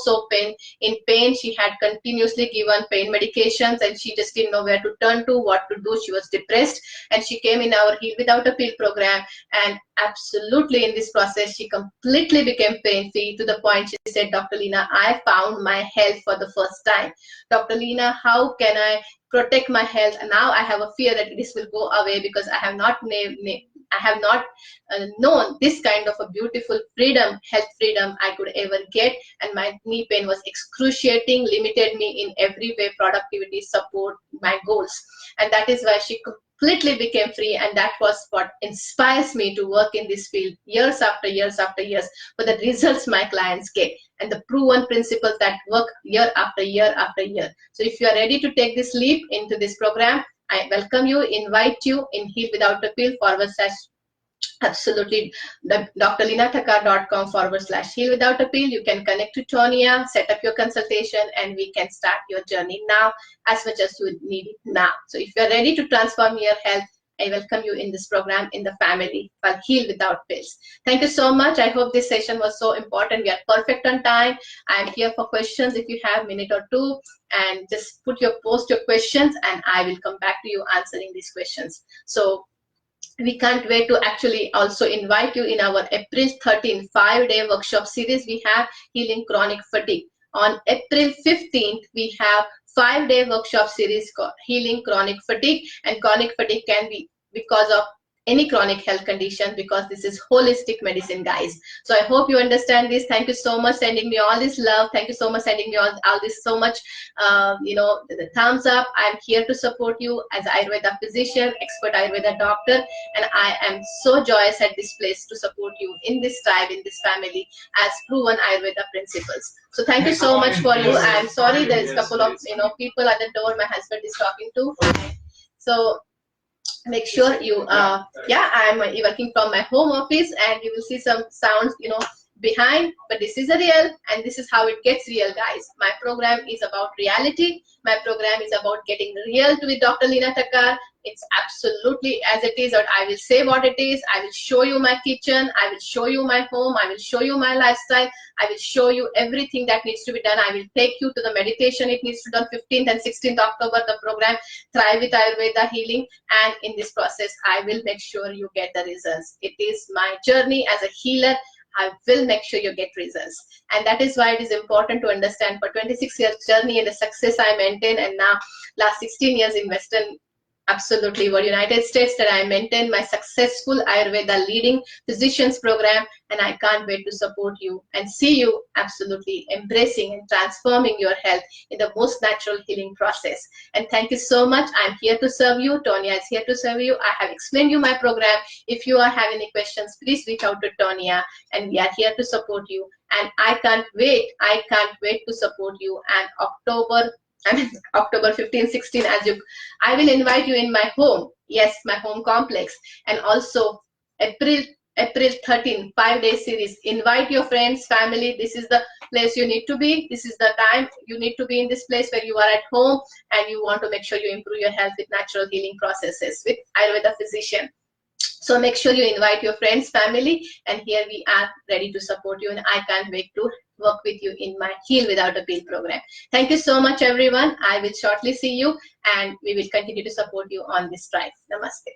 S1: in pain. She had continuously given pain medications, and she just didn't know where to turn to, what to do. She was depressed, and she came in our Heal Without a Pill program, and absolutely in this process, she completely became pain-free to the point she said, Dr. Lina, I found my health for the first time. Dr. Lina, how can I protect my health? And now I have a fear that this will go away because I have not known this kind of a beautiful freedom, health freedom I could ever get, and my knee pain was excruciating, limited me in every way, productivity, support, my goals. And that is why she completely became free, and that was what inspires me to work in this field years after years after years for the results my clients get and the proven principles that work year after year after year. So if you are ready to take this leap into this program, I welcome you, invite you in Heal Without a Pill / absolutely drlinathakkar.com / Heal Without a Pill. You can connect to Tonya, set up your consultation, and we can start your journey now as much as you need it now. So if you're ready to transform your health, I welcome you in this program, in the family for Heal Without Pills. Thank you so much. I hope this session was so important. We are perfect on time. I'm here for questions if you have a minute or two, and just post your questions, and I will come back to you answering these questions. So we can't wait to actually also invite you in our April 13 5-day workshop series. We have Healing Chronic Fatigue. On April 15th, we have 5-day workshop series called Healing Chronic Fatigue. And chronic fatigue can be because of any chronic health condition, because this is holistic medicine, guys. So I hope you understand this. Thank you so much sending me all this love. Thank you so much sending me all this so much the thumbs up. I'm here to support you as Ayurveda physician, expert Ayurveda doctor, and I am so joyous at this place to support you in this tribe, in this family, as proven Ayurveda principles. So thank you so much for you. I'm sorry there's a couple of people at the door my husband is talking to. So make sure you I'm working from my home office, and you will see some sounds behind, but this is a real, and this is how it gets real, guys. My program is about reality. My program is about getting real with Dr. Lina Thakar. It's absolutely as it is, or I will say what it is. I will show you my kitchen. I will show you my home. I will show you my lifestyle. I will show you everything that needs to be done. I will take you to the meditation. It needs to be done 15th and 16th October, the program Thrive with Ayurveda Healing. And in this process, I will make sure you get the results. It is my journey as a healer. I will make sure you get results. And that is why it is important to understand for 26 years journey and the success I maintain, and now last 16 years in Western United States, that I maintain my successful Ayurveda leading physicians program, and I can't wait to support you and see you absolutely embracing and transforming your health in the most natural healing process. And thank you so much. I'm here to serve you. Tonya is here to serve you. I have explained you my program. If you are having any questions, please reach out to Tonya, and we are here to support you. And I can't wait to support you. And October 15, 16, I will invite you in my home. Yes, my home complex. And also April 13, 5-day series. Invite your friends, family. This is the place you need to be. This is the time you need to be, in this place where you are at home and you want to make sure you improve your health with natural healing processes with Ayurveda physician. So make sure you invite your friends, family, and here we are ready to support you, and I can't wait to work with you in my Heal Without a Pill program. Thank you so much, everyone. I will shortly see you, and we will continue to support you on this drive. Namaste.